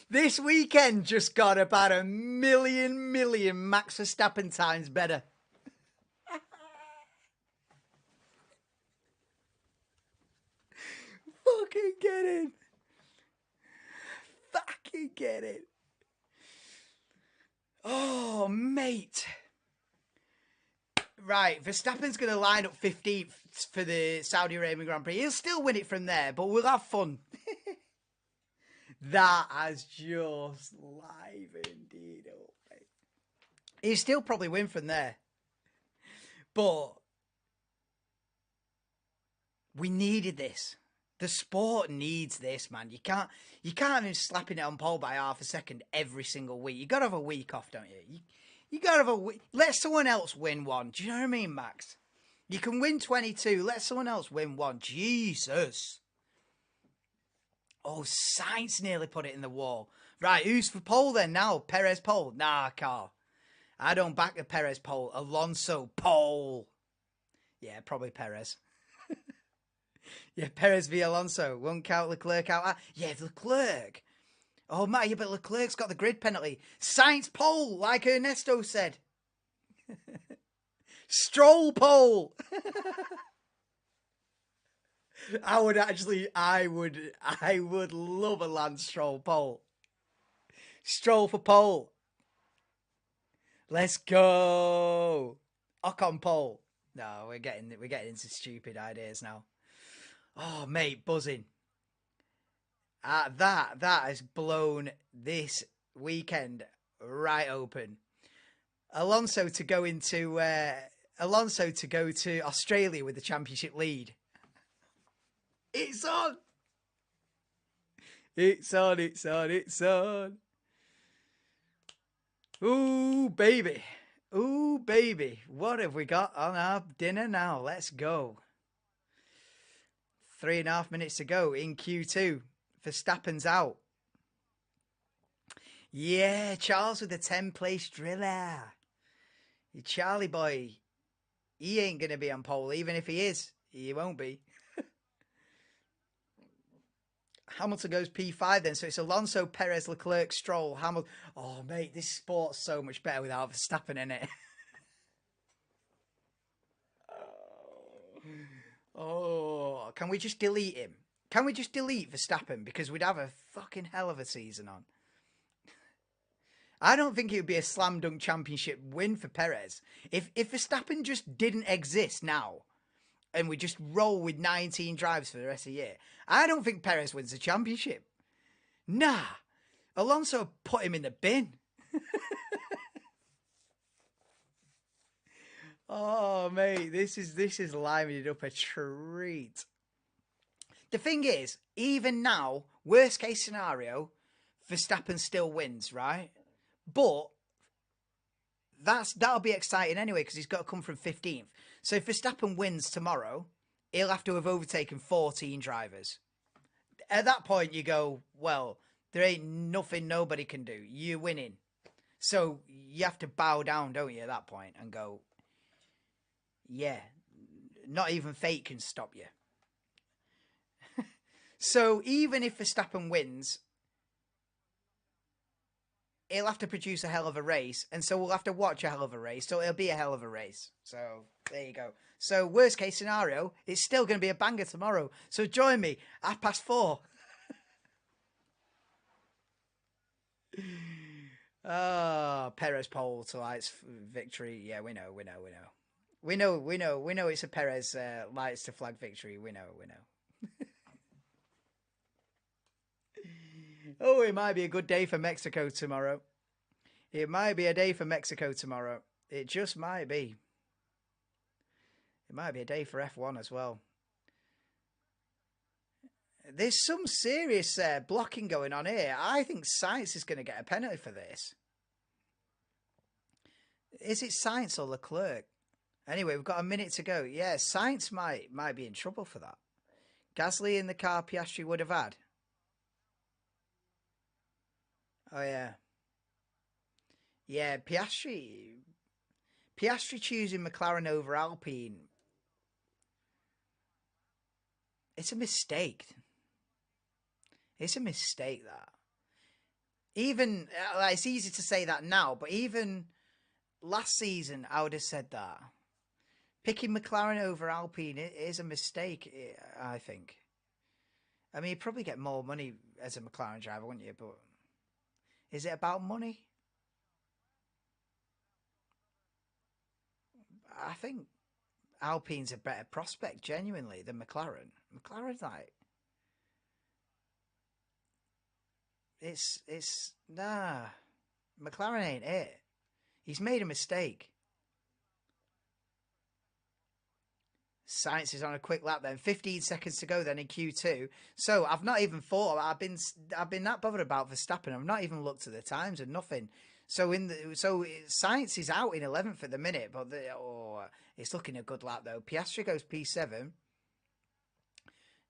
This weekend just got about 1,000,000 Max Verstappen times better. Fucking get it. Fucking get it. Oh, mate. Right, Verstappen's going to line up 15th for the Saudi Arabian Grand Prix. He'll still win it from there, but we'll have fun. That has just livened it up, mate. He'll still probably win from there. But we needed this. The sport needs this, man. You can't be slapping it on pole by half a second every single week. You got to have a week off, don't you? You got to have a week. Let someone else win one. Do you know what I mean, Max? You can win 22. Let someone else win one. Jesus. Oh, Sainz nearly put it in the wall. Right, who's for pole then now? Perez pole? Nah, Carl. I don't back the Perez pole. Alonso pole. Yeah, probably Perez. Yeah, Perez v Alonso. Won't count Leclerc out. Yeah, Leclerc. Oh, my, yeah, but Leclerc's got the grid penalty. Sainz pole, like Ernesto said. Stroll pole. I would love a Lance Stroll pole. Stroll for pole. Let's go. Ocon pole. No, we're getting into stupid ideas now. Oh, mate, buzzing. That has blown this weekend right open. Alonso to go to Australia with the championship lead. It's on. It's on, it's on, it's on. Ooh, baby. Ooh, baby. What have we got on our dinner now? Let's go. 3.5 minutes to go in Q2. Verstappen's out. Yeah, Charles with the 10th-place driller. Charlie boy. He ain't going to be on pole. Even if he is, he won't be. Hamilton goes P5 then. So it's Alonso, Perez, Leclerc, Stroll, Hamilton. Oh, mate, this sport's so much better without Verstappen in it. Oh, can we just delete him? Can we just delete Verstappen? Because we'd have a fucking hell of a season on. I don't think it would be a slam dunk championship win for Perez. If Verstappen just didn't exist now and we just roll with 19 drives for the rest of the year, I don't think Perez wins the championship. Nah. Alonso put him in the bin. Oh, mate, this is livening it up a treat. The thing is, even now, worst case scenario, Verstappen still wins, right? But that'll be exciting anyway because he's got to come from 15th. So if Verstappen wins tomorrow, he'll have to have overtaken 14 drivers. At that point, you go, well, there ain't nothing nobody can do. You're winning. So you have to bow down, don't you, at that point, and go, yeah, not even fate can stop you. So even if Verstappen wins, he'll have to produce a hell of a race, and so we'll have to watch a hell of a race, so it'll be a hell of a race. So there you go. So worst case scenario, it's still going to be a banger tomorrow. So join me, 4:30. Oh, Perez pole to lights victory. Yeah, we know. We know it's a Perez lights to flag victory. We know. Oh, it might be a good day for Mexico tomorrow. It might be a day for Mexico tomorrow. It just might be. It might be a day for F1 as well. There's some serious blocking going on here. I think Sainz is going to get a penalty for this. Is it Sainz or Leclerc? Anyway, we've got a minute to go. Yeah, Sainz might be in trouble for that. Gasly in the car Piastri would have had. Oh, yeah. Yeah, Piastri choosing McLaren over Alpine. It's a mistake. It's a mistake, that. Even, it's easy to say that now, but even last season, I would have said that. Picking McLaren over Alpine is a mistake, I think. I mean, you'd probably get more money as a McLaren driver, wouldn't you? But is it about money? I think Alpine's a better prospect, genuinely, than McLaren. McLaren's like... Nah. McLaren ain't it. He's made a mistake. Sainz is on a quick lap then. 15 seconds to go then in Q2. So I've not even thought. I've been that bothered about Verstappen. I've not even looked at the times and nothing. So Sainz is out in 11th at the minute, but it's looking a good lap though. Piastri goes P7.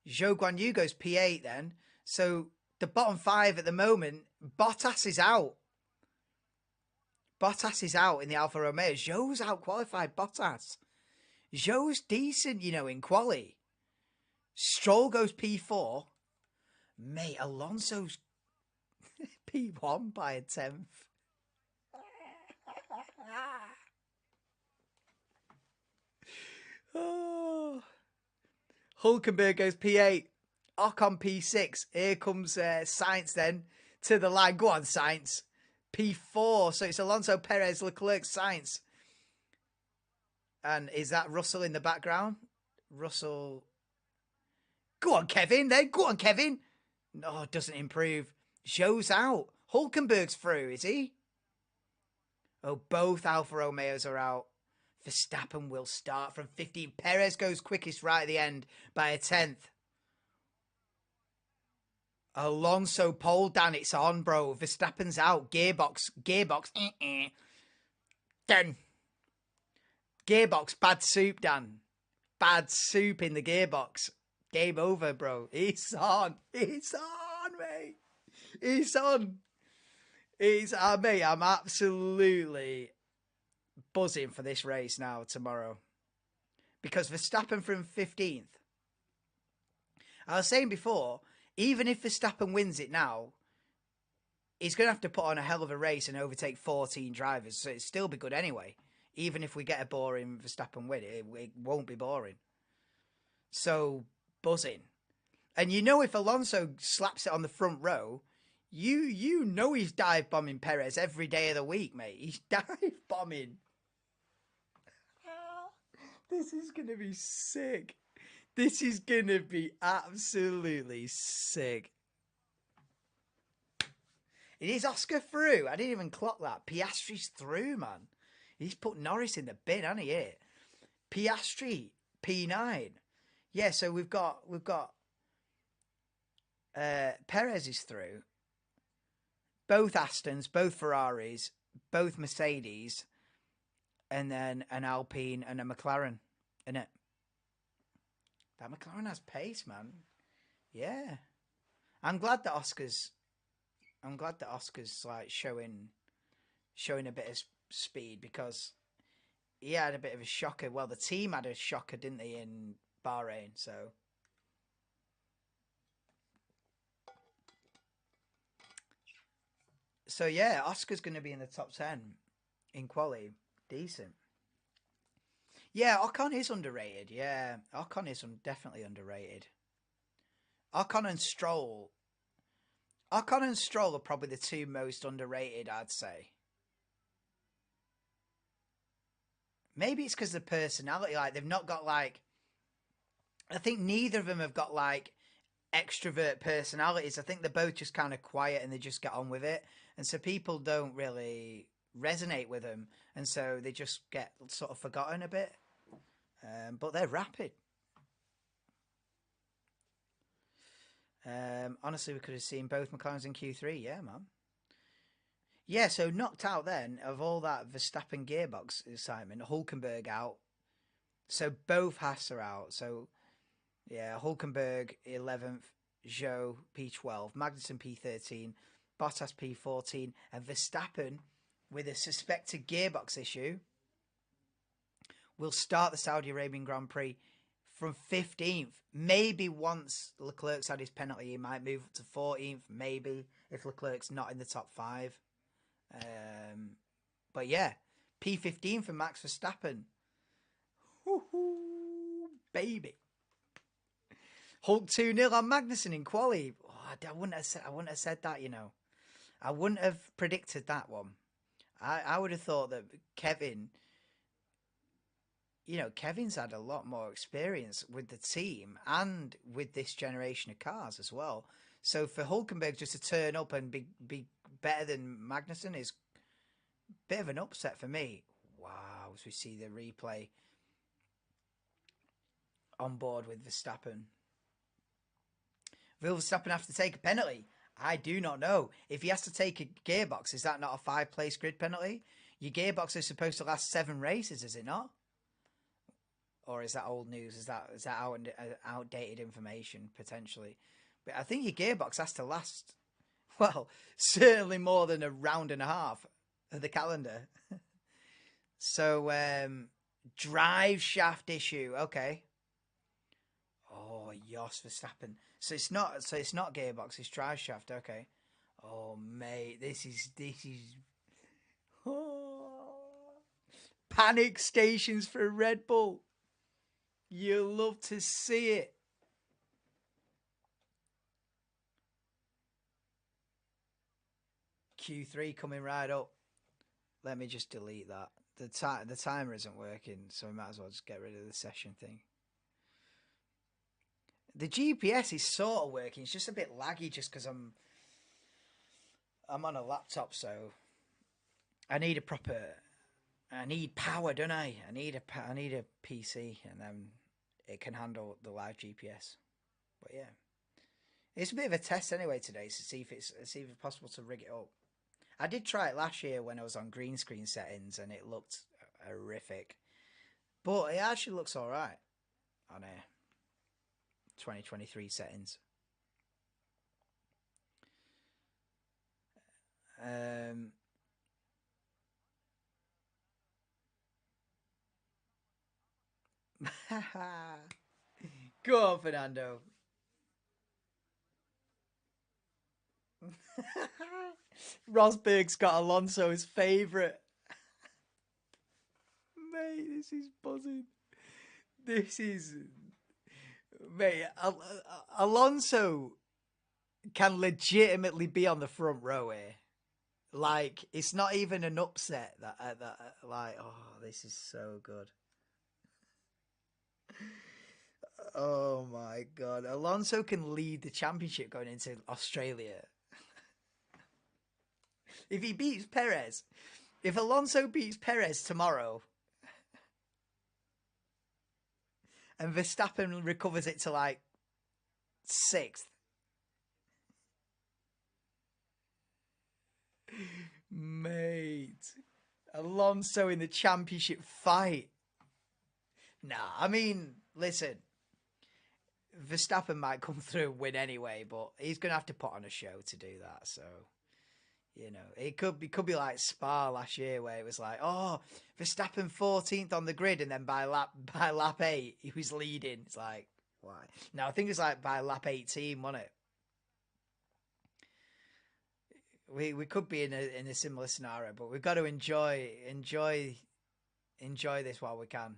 Zhou Guanyu goes P8 then. So the bottom 5 at the moment, Bottas is out. Bottas is out in the Alfa Romeo. Zhou's out qualified Bottas. Zhou's decent, in quali. Stroll goes P4. Mate, Alonso's P1 by a 10th. Oh. Hulkenberg goes P8. Ocon P6. Here comes Sainz then to the line. Go on, Sainz. P4. So it's Alonso, Perez, Leclerc, Sainz. And is that Russell in the background? Russell. Go on, Kevin, then. Go on, Kevin. No, it doesn't improve. Zhou's out. Hulkenberg's through, is he? Oh, both Alfa Romeos are out. Verstappen will start from 15. Perez goes quickest right at the end by a 10th. Alonso pole, Dan, it's on, bro. Verstappen's out. Gearbox. Done. Gearbox, bad soup, Dan. Bad soup in the gearbox. Game over, bro. It's on. It's on, mate. It's on. Mate, I'm absolutely buzzing for this race now tomorrow. Because Verstappen from 15th. I was saying before, even if Verstappen wins it now, he's going to have to put on a hell of a race and overtake 14 drivers. So it'd still be good anyway. Even if we get a boring Verstappen win, it won't be boring. So, buzzing. And you know, if Alonso slaps it on the front row, you know he's dive bombing Perez every day of the week, mate. He's dive bombing. This is gonna be sick. This is gonna be absolutely sick. It is Oscar through. I didn't even clock that. Piastri's through, man. He's put Norris in the bin, hasn't he? Here. Piastri P9. Yeah, so we've got Perez is through. Both Astons, both Ferraris, both Mercedes, and then an Alpine and a McLaren, innit? That McLaren has pace, man. Yeah. I'm glad that Oscar's like showing a bit of speed, because he had a bit of a shocker. Well, the team had a shocker, didn't they, in Bahrain? So yeah, Oscar's going to be in the top 10 in quali. Decent. Yeah, Ocon is underrated. Yeah, Ocon is definitely underrated. Ocon and Stroll. Ocon and Stroll are probably the two most underrated, I'd say. Maybe it's because of the personality. Like, they've not got, like... I think neither of them have got, like, extrovert personalities. I think they're both just kind of quiet and they just get on with it. And so people don't really resonate with them. And so they just get sort of forgotten a bit. But they're rapid. Honestly, we could have seen both McLarens in Q3. Yeah, man. Yeah, so knocked out then of all that Verstappen gearbox excitement. Hulkenberg out. So both Haas are out. So, yeah, Hulkenberg 11th, Zhou P12, Magnussen P13, Bottas P14, and Verstappen, with a suspected gearbox issue, will start the Saudi Arabian Grand Prix from 15th. Maybe once Leclerc's had his penalty, he might move up to 14th, maybe, if Leclerc's not in the top 5. But yeah, P15 for Max Verstappen. Woo-hoo, baby. Hulk 2-0 on Magnussen in quali. Oh, I wouldn't have said that, you know. I wouldn't have predicted that one. I would have thought that Kevin, you know, Kevin's had a lot more experience with the team and with this generation of cars as well. So for Hulkenberg just to turn up and be better than Magnussen is a bit of an upset for me. Wow, as we see the replay on board with Verstappen. Will Verstappen have to take a penalty? I do not know. If he has to take a gearbox, is that not a 5-place grid penalty? Your gearbox is supposed to last 7 races, is it not? Or is that old news? Is that outdated information, potentially? But I think your gearbox has to last, well, certainly more than a round and a half of the calendar. So, drive shaft issue. Okay. Oh, Jos Verstappen. So it's not gearbox, it's drive shaft. Okay. Oh, mate, this is oh. Panic stations for Red Bull. You love to see it. Q3 coming right up. Let me just delete that. The timer isn't working, so we might as well just get rid of the session thing. The GPS is sort of working. It's just a bit laggy, just because I'm on a laptop, so I need power, don't I? I need a PC, and then it can handle the live GPS. But yeah, it's a bit of a test anyway today to see if it's possible to rig it up. I did try it last year when I was on green screen settings, and it looked horrific. But it actually looks all right on 2023 settings. Go on, Fernando. Rosberg's got Alonso's favourite. Mate, this is buzzing. This is... Mate, Alonso can legitimately be on the front row here. Like, it's not even an upset like, oh, this is so good. Oh my god. Alonso can lead the championship going into Australia. If he beats Perez, if Alonso beats Perez tomorrow and Verstappen recovers it to like sixth, mate, Alonso in the championship fight. Nah, I mean, listen, Verstappen might come through and win anyway, but he's going to have to put on a show to do that. So, you know, it could be like Spa last year where it was like, oh, Verstappen 14th on the grid, and then by lap 8 he was leading. It's like, why? No, I think it's like by lap 18, wasn't it? We could be in a similar scenario, but we've got to enjoy this while we can.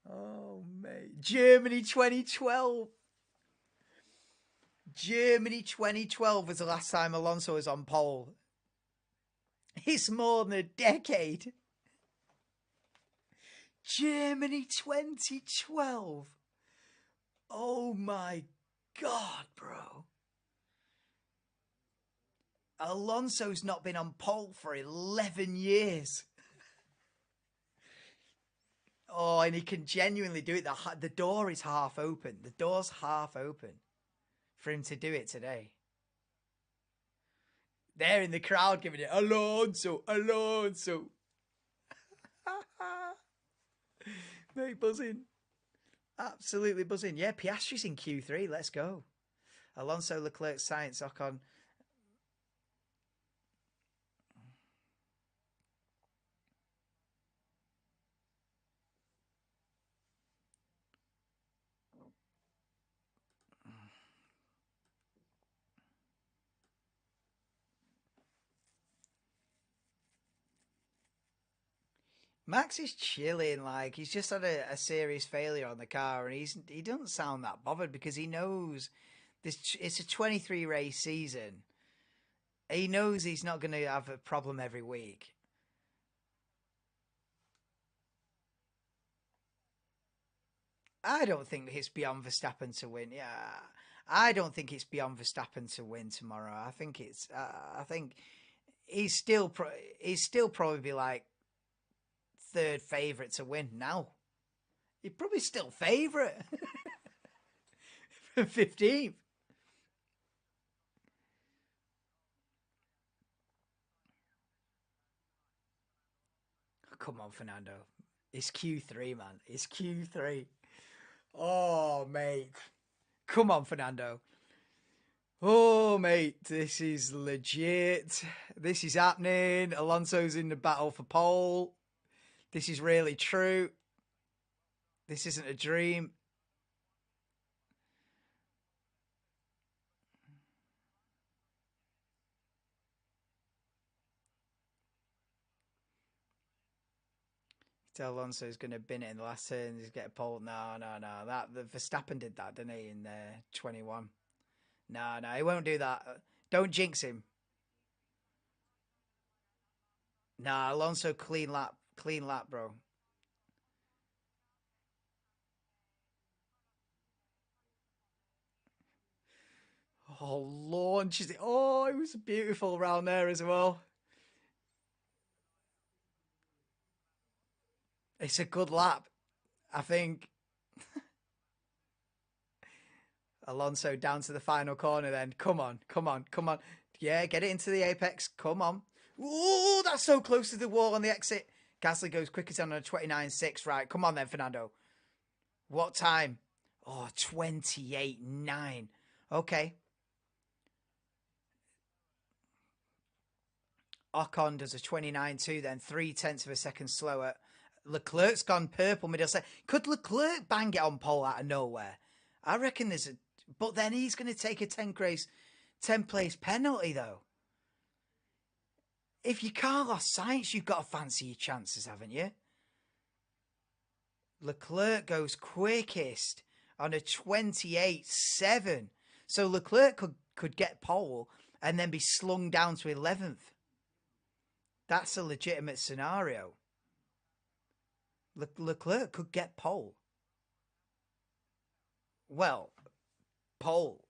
Oh mate, Germany 2012. Germany 2012 was the last time Alonso was on pole. It's more than a decade. Germany 2012. Oh my god, bro. Alonso's not been on pole for 11 years. Oh, and he can genuinely do it. The door is half open. The door's half open for him to do it today. They're in the crowd giving it, Alonso, Alonso. Mate, buzzing. Absolutely buzzing. Yeah, Piastri's in Q3. Let's go. Alonso, Leclerc, Sainz, Ocon. Max is chilling, like he's just had a serious failure on the car, and he doesn't sound that bothered because he knows this. It's a 23 race season. He knows he's not going to have a problem every week. I don't think it's beyond Verstappen to win. Yeah, I don't think it's beyond Verstappen to win tomorrow. I think it's. I think he's still probably like third favourite to win now. He's probably still favourite. 15th. Come on, Fernando. It's Q3, man. It's Q3. Oh, mate. Come on, Fernando. Oh, mate. This is legit. This is happening. Alonso's in the battle for pole. This is really true. This isn't a dream. Tell Alonso's going to bin it in the last turn. He's get a pole. No, no, no. The Verstappen did that, didn't he, in 21? No, no, he won't do that. Don't jinx him. Nah, Alonso clean lap, bro. Oh, launches it. Oh, it was beautiful around there as well. It's a good lap. I think Alonso down to the final corner then. Come on, come on, come on. Yeah, get it into the apex. Come on. Ooh, that's so close to the wall on the exit. Gasly goes quickest on a 29.6. Right, come on then, Fernando. What time? Oh, 28.9. Okay. Ocon does a 29.2, then 3/10 of a second slower. Leclerc's gone purple middle set. Could Leclerc bang it on pole out of nowhere? I reckon there's a. But then he's going to take a 10 place penalty, though. If you Carlos Sainz, you've got to fancy your chances, haven't you? Leclerc goes quickest on a 28.7. So Leclerc could get pole and then be slung down to 11th. That's a legitimate scenario. Leclerc could get pole. Well, pole.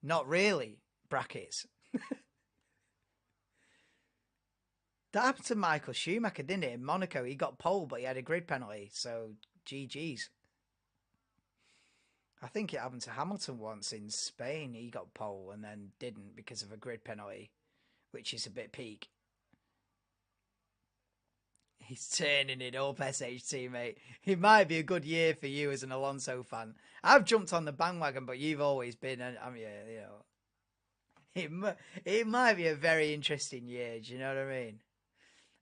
Not really, brackets. That happened to Michael Schumacher, didn't it? In Monaco, he got pole, but he had a grid penalty. So, GG's. I think it happened to Hamilton once in Spain. He got pole and then didn't because of a grid penalty, which is a bit peak. He's turning it up, SHT, mate. It might be a good year for you as an Alonso fan. I've jumped on the bandwagon, but you've always been, I mean, you know, it might be a very interesting year. Do you know what I mean?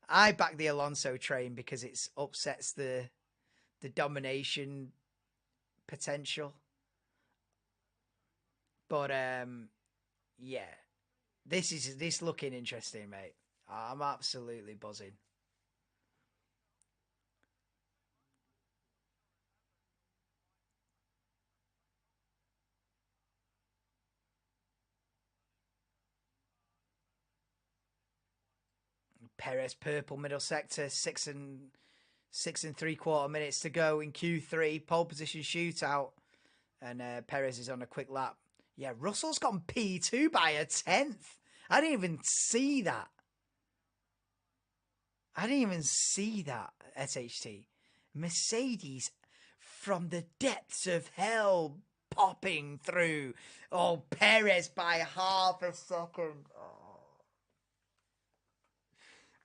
I back the Alonso train because it upsets the domination potential. But yeah, this looking interesting, mate. I'm absolutely buzzing. Perez purple middle sector, 6 and 3/4 minutes to go in Q3. Pole position shootout, and Perez is on a quick lap. Yeah, Russell's gone P2 by a tenth. I didn't even see that. SHT. Mercedes from the depths of hell popping through. Oh, Perez by half a second. Oh.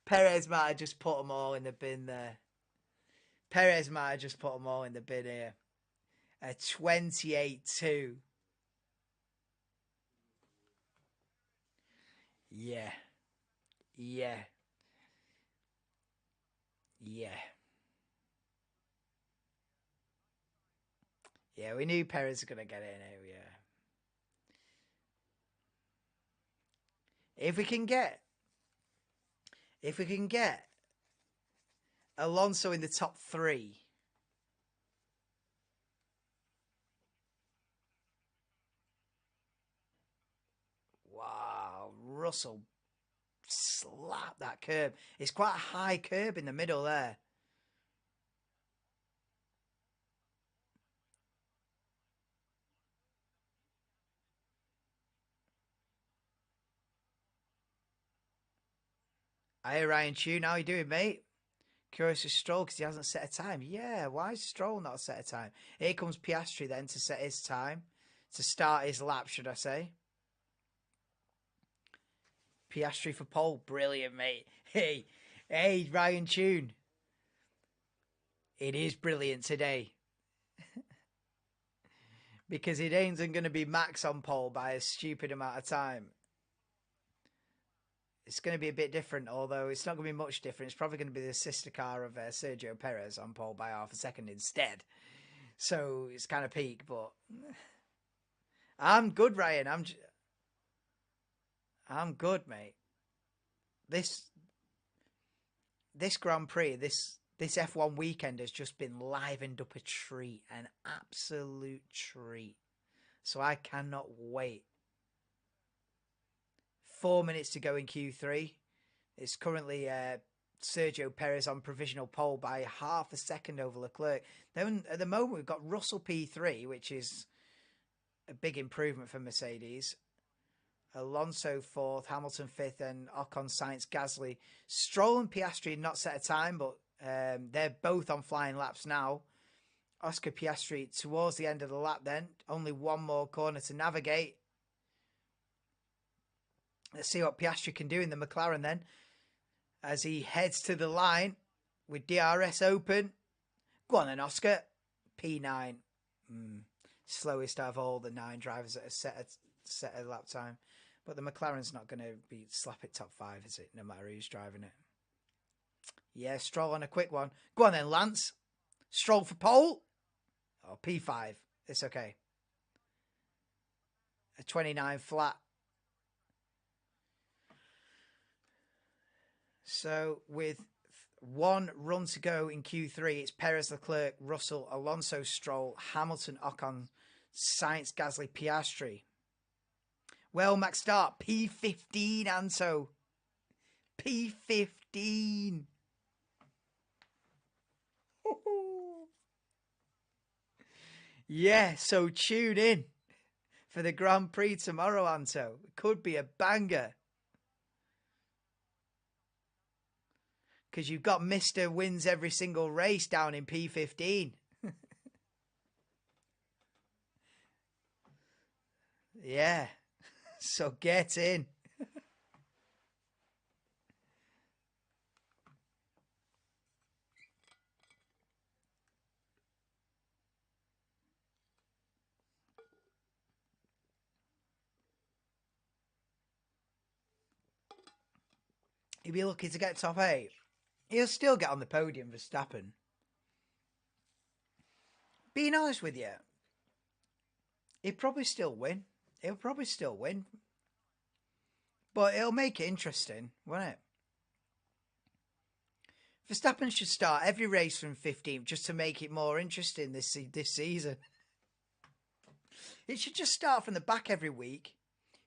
Perez might have just put them all in the bin there. Perez might have just put them all in the bin here. A 28-2. Yeah. Yeah. Yeah. Yeah, we knew Perez was going to get it in here, yeah. If we can get Alonso in the top 3. Wow, Russell slapped that curb. It's quite a high curb in the middle there. Hey, Ryan Tune, how you doing, mate? Curious to Stroll because he hasn't set a time. Yeah, why is Stroll not set a time? Here comes Piastri then to set his time. To start his lap, should I say. Piastri for pole. Brilliant, mate. Hey, Ryan Tune. It is brilliant today. Because it ain't going to be Max on pole by a stupid amount of time. It's going to be a bit different, although it's not going to be much different. It's probably going to be the sister car of Sergio Perez on pole by half a second instead. So it's kind of peak, but I'm good, Ryan. I'm good, mate. This Grand Prix, this F1 weekend has just been livened up a treat, an absolute treat. So I cannot wait. 4 minutes to go in Q3. It's currently Sergio Perez on provisional pole by half a second over Leclerc. Then at the moment we've got Russell P3, which is a big improvement for Mercedes. Alonso 4th, Hamilton 5th, and Ocon, Sainz, Gasly. Stroll and Piastri not set a time, but they're both on flying laps now. Oscar Piastri towards the end of the lap then. Only one more corner to navigate. Let's see what Piastri can do in the McLaren then. As he heads to the line with DRS open. Go on then, Oscar. P9. Slowest out of all the 9 drivers that have set a lap time. But the McLaren's not going to be slap it top 5, is it? No matter who's driving it. Yeah, Stroll on a quick one. Go on then, Lance. Stroll for pole. Oh, P5. It's okay. A 29 flat. So with 1 run to go in Q3. It's Perez, Leclerc, Russell, Alonso, Stroll, Hamilton, Ocon, Sainz, Gasly, Piastri. Well, Max start P15, Anto. P15. Yeah, so tune in for the Grand Prix tomorrow, Anto. It could be a banger. Because you've got Mr. wins every single race down in P15. Yeah, so get in. He'll be lucky to get top 8. He'll still get on the podium, Verstappen. Being honest with you, he'll probably still win. But it'll make it interesting, won't it? Verstappen should start every race from 15th just to make it more interesting this season. It should just start from the back every week.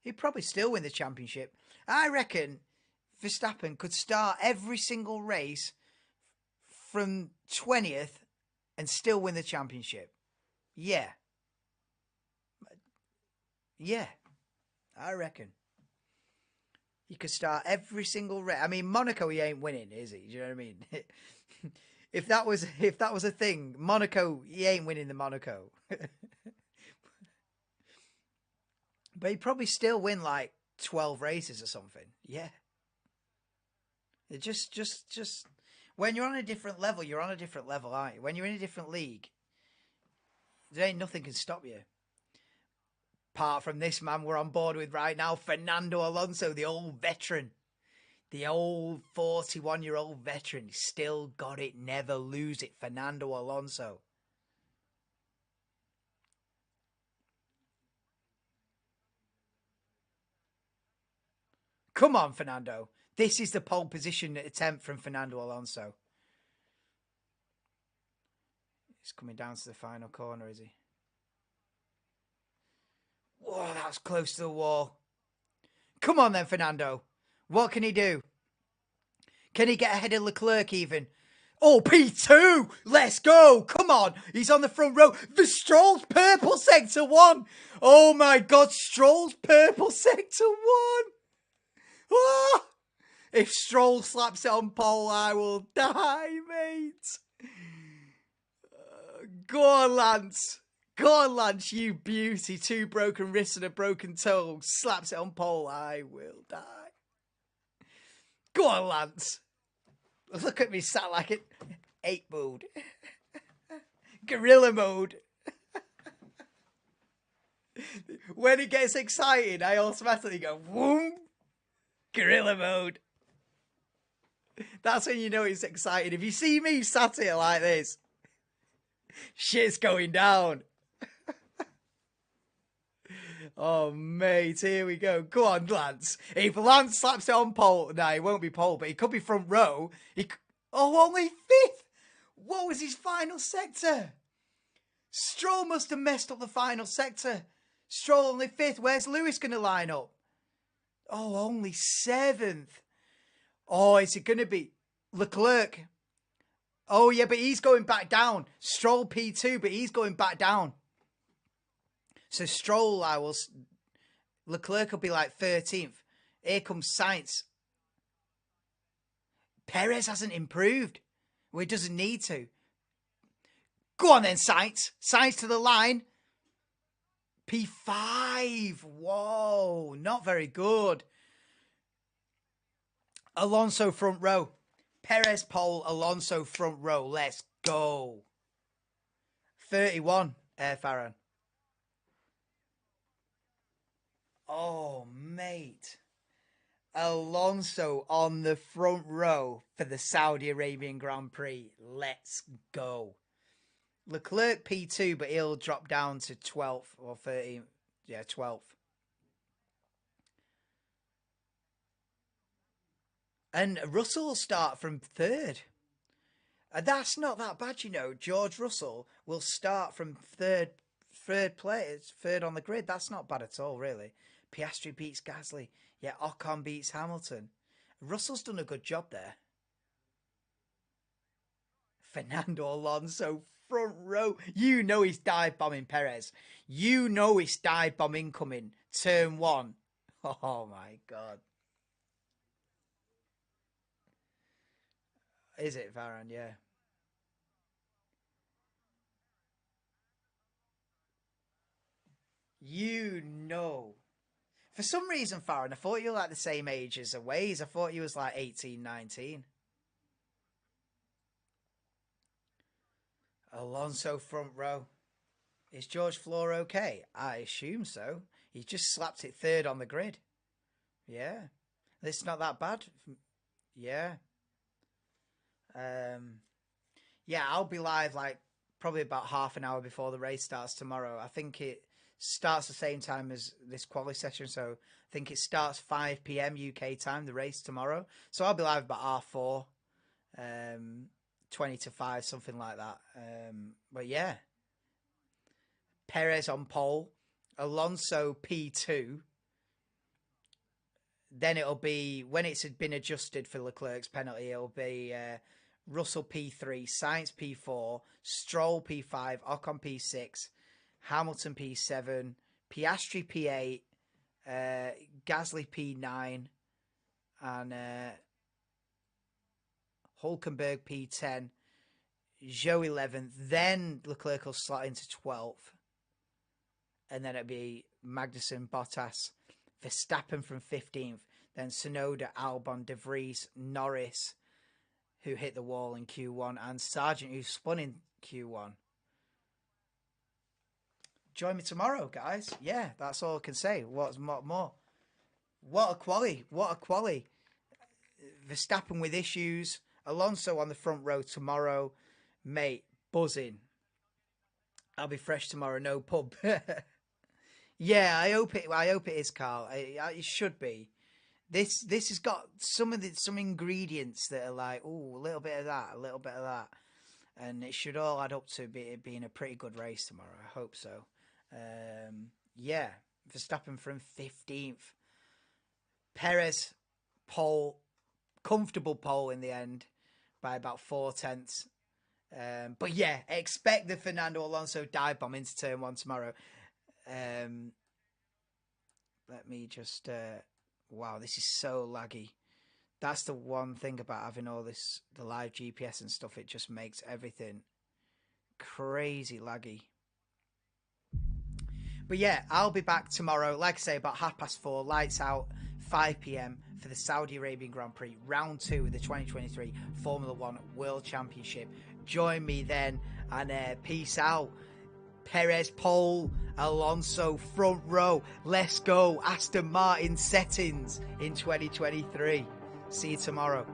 He'd probably still win the championship. I reckon Verstappen could start every single race from 20th and still win the championship. Yeah. Yeah. I reckon. He could start every single race. I mean, Monaco, he ain't winning, is he? Do you know what I mean? If that was a thing, Monaco, he ain't winning the Monaco. But he'd probably still win like 12 races or something. Yeah. It just when you're on a different level, you're on a different level, aren't you? When you're in a different league, there ain't nothing can stop you. Apart from this man we're on board with right now, Fernando Alonso, the old veteran. The old 41-year-old veteran. Still got it, never lose it. Fernando Alonso. Come on, Fernando. This is the pole position attempt from Fernando Alonso. He's coming down to the final corner, is he? Whoa, that's close to the wall. Come on then, Fernando. What can he do? Can he get ahead of Leclerc even? Oh, P2! Let's go! Come on! He's on the front row. The Stroll's purple sector 1! Oh my God, Stroll's purple sector 1! Ah! If Stroll slaps it on pole, I will die, mate. Go on, Lance. Go on, Lance, you beauty. 2 broken wrists and a broken toe. Slaps it on pole, I will die. Go on, Lance. Look at me sat like it. 8 mode. Gorilla mode. When he gets excited, I automatically go, whoom. Gorilla mode. That's when you know he's excited. If you see me sat here like this, shit's going down. Oh, mate, here we go. Go on, Lance. If Lance slaps it on pole, no, he won't be pole, but he could be front row. Only 5th. What was his final sector? Stroll must have messed up the final sector. Stroll only 5th. Where's Lewis going to line up? Oh, only 7th. Oh, is it going to be Leclerc? Oh, yeah, but he's going back down. Stroll P2, but he's going back down. So Stroll, Leclerc will be like 13th. Here comes Sainz. Perez hasn't improved. Well, he doesn't need to. Go on then, Sainz. Sainz to the line. P5. Whoa, not very good. Alonso front row. Perez pole, Alonso front row. Let's go. 31, Farhan. Oh, mate. Alonso on the front row for the Saudi Arabian Grand Prix. Let's go. Leclerc P2, but he'll drop down to 12th or 13th. Yeah, 12th. And Russell will start from 3rd. That's not that bad, you know. George Russell will start from third place, third on the grid. That's not bad at all, really. Piastri beats Gasly. Yeah, Ocon beats Hamilton. Russell's done a good job there. Fernando Alonso, front row. You know he's dive bombing Perez. You know it's dive bomb incoming. Turn one. Oh my God. Is it Varane? Yeah. You know. For some reason, Farron, I thought you were like the same age as Waze. I thought you was like 18, 19. Alonso front row. Is George Floor okay? I assume so. He just slapped it third on the grid. Yeah. It's not that bad. Yeah. Um, yeah, I'll be live like probably about half an hour before the race starts tomorrow. I think it starts the same time as this quali session, so I think it starts 5 p.m. UK time, the race tomorrow. So I'll be live about half four, 20 to 5, something like that. But yeah, Perez on pole, Alonso P2. Then it'll be, when it's been adjusted for Leclerc's penalty, it'll be Russell P3, Sainz P4, Stroll P5, Ocon P6, Hamilton P7, Piastri P8, Gasly P9, and Hulkenberg P10, Joe 11th. Then Leclerc will slot into 12th. And then it'll be Magnussen, Bottas, Verstappen from 15th. Then Tsunoda, Albon, De Vries, Norris, who hit the wall in Q1, and Sargent, who spun in Q1. Join me tomorrow, guys. Yeah, that's all I can say. What's more? What a quali. What a quali. Verstappen with issues. Alonso on the front row tomorrow. Mate, buzzing. I'll be fresh tomorrow, no pub. Yeah, I hope it is, Carl. It should be. This has got some ingredients that are like, oh, a little bit of that, a little bit of that, and it should all add up to it being a pretty good race tomorrow. I hope so. Yeah, Verstappen from 15th, Perez pole, comfortable pole in the end by about 4/10. But yeah, expect the Fernando Alonso dive bomb into turn one tomorrow. Let me just. Wow, this is so laggy. That's the one thing about having all this, the live GPS and stuff. It just makes everything crazy laggy. But yeah, I'll be back tomorrow, like I say, about 4:30, lights out, 5 p.m. for the Saudi Arabian Grand Prix, round 2 of the 2023 Formula One World Championship. Join me then, and peace out. Perez pole, Alonso front row. Let's go. Aston Martin settings in 2023. See you tomorrow.